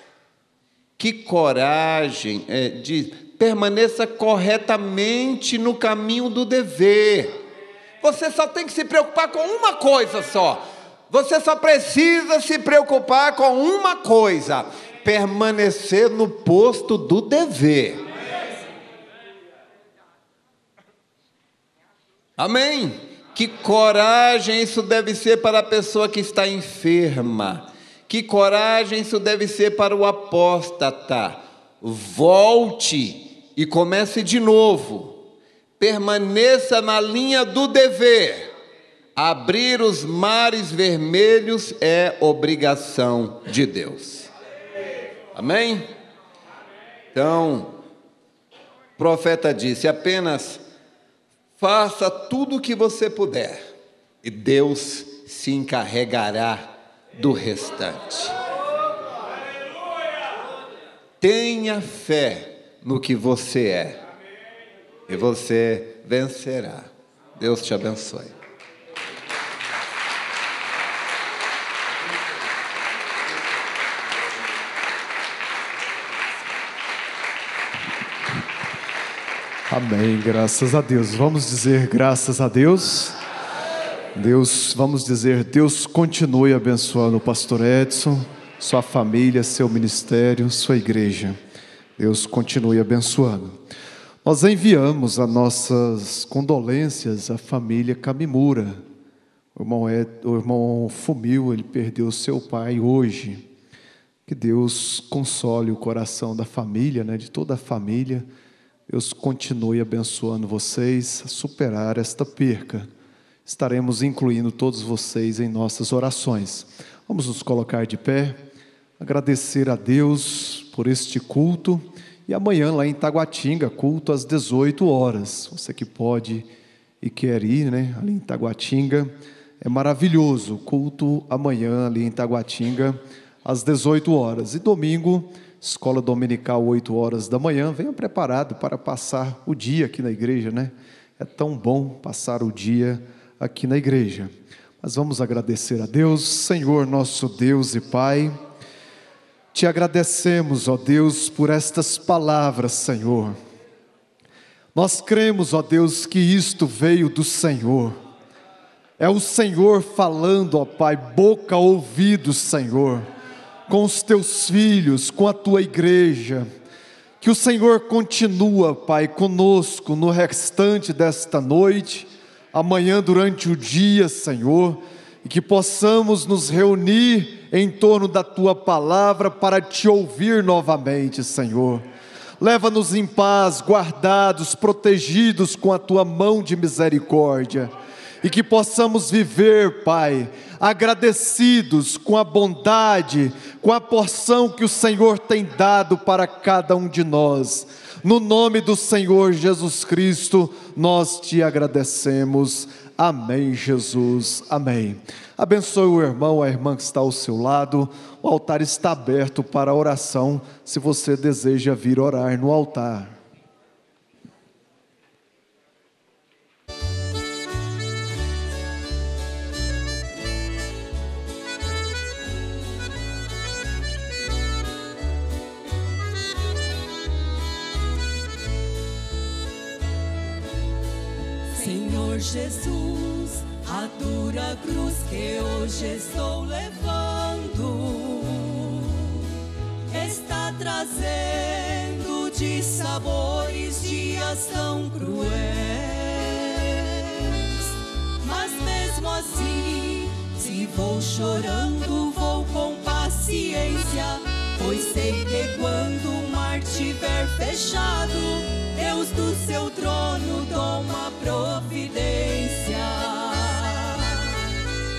Que coragem, diz, permaneça corretamente no caminho do dever. Você só tem que se preocupar com uma coisa só. Você só precisa se preocupar com uma coisa: permanecer no posto do dever. Amém? Que coragem isso deve ser para a pessoa que está enferma. Que coragem isso deve ser para o apóstata. Volte e comece de novo. Permaneça na linha do dever. Abrir os mares vermelhos é obrigação de Deus. Amém? Então, o profeta disse: apenas faça tudo o que você puder e Deus se encarregará do restante. Tenha fé no que você é e você vencerá. Deus te abençoe. Amém, graças a Deus. Vamos dizer graças a Deus. Vamos dizer, Deus continue abençoando o pastor Edson, sua família, seu ministério, sua igreja. Deus continue abençoando. Nós enviamos as nossas condolências à família Camimura. O irmão Fumil, ele perdeu seu pai hoje. Que Deus console o coração da família, de toda a família. Deus continue abençoando vocês a superar esta perca. Estaremos incluindo todos vocês em nossas orações. Vamos nos colocar de pé, agradecer a Deus por este culto. E amanhã lá em Taguatinga, culto às 18 horas. Você que pode e quer ir, ali em Taguatinga, é maravilhoso. Culto amanhã ali em Taguatinga às 18 horas. E domingo escola dominical 8 horas da manhã, venha preparado para passar o dia aqui na igreja, né? É tão bom passar o dia aqui na igreja. Mas vamos agradecer a Deus. Senhor, nosso Deus e Pai, te agradecemos, ó Deus, por estas palavras, Senhor. Nós cremos, ó Deus, que isto veio do Senhor. É o Senhor falando, ó Pai, boca, ouvido, Senhor, com os teus filhos, com a tua igreja. Que o Senhor continua, Pai, conosco no restante desta noite, amanhã durante o dia, Senhor, e que possamos nos reunir em torno da tua palavra para te ouvir novamente, Senhor. Leva-nos em paz, guardados, protegidos com a tua mão de misericórdia, e que possamos viver, Pai, agradecidos com a bondade, com a porção que o Senhor tem dado para cada um de nós. No nome do Senhor Jesus Cristo, nós te agradecemos. Amém, Jesus. Amém. Abençoe o irmão, a irmã que está ao seu lado. O altar está aberto para oração, se você deseja vir orar no altar. Senhor Jesus, a dura cruz que hoje estou levando está trazendo de sabores dias tão cruéis, mas mesmo assim, se vou chorando, vou com paciência, pois sei que quando o mar tiver fechado, Deus do seu trono toma providência.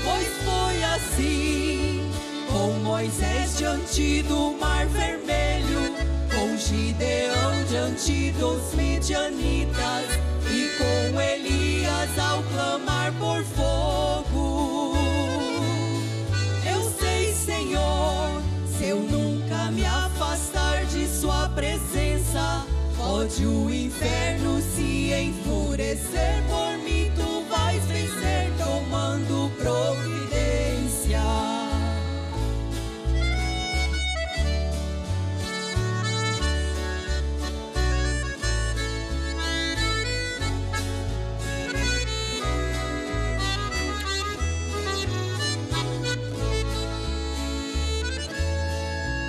Pois foi assim com Moisés diante do mar vermelho, com Gideão diante dos midianitas, e com Elias ao clamar por fogo. Eu sei, Senhor, se eu nunca me afastar de sua presença, pode o inferno se enfurecer por mim, tu vais vencer tomando providência.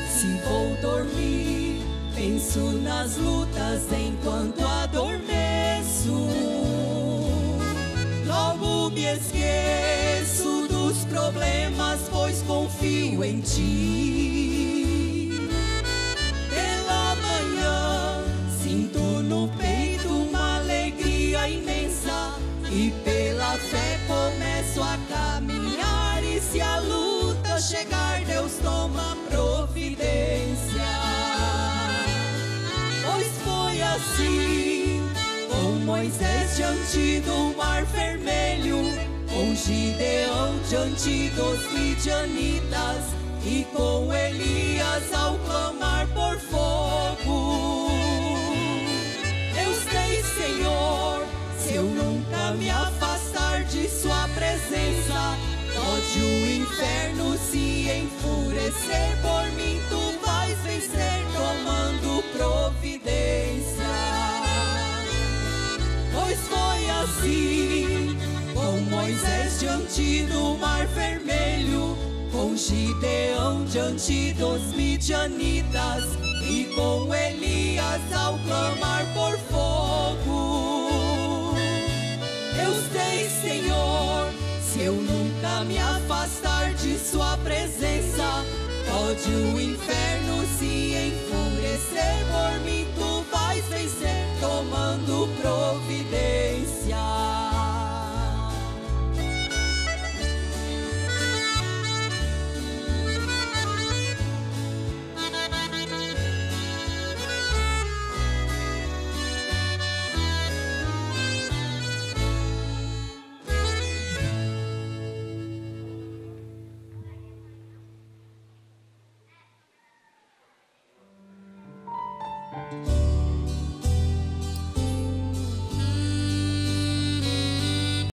Se vou dormir, penso nas lutas enquanto adormeço. Logo me esqueço dos problemas, pois confio em ti. Pela manhã sinto no peito uma alegria imensa, e pela fé começo a caminhar. E se a luta chegar, Deus toma providência. Pois foi assim com Moisés diante do mar vermelho, com Gideão diante dos midianitas, e com Elias ao clamar por fogo. Eu sei, Senhor, se eu nunca me afastar de sua presença, pode o inferno se enfurecer por mim, tu vais vencer tomando providência. Pois foi assim com Moisés diante do mar vermelho, com Gideão diante dos midianitas, e com Elias ao clamar por fogo. Eu sei, Senhor, se eu nunca me afastar de sua presença, pode o inferno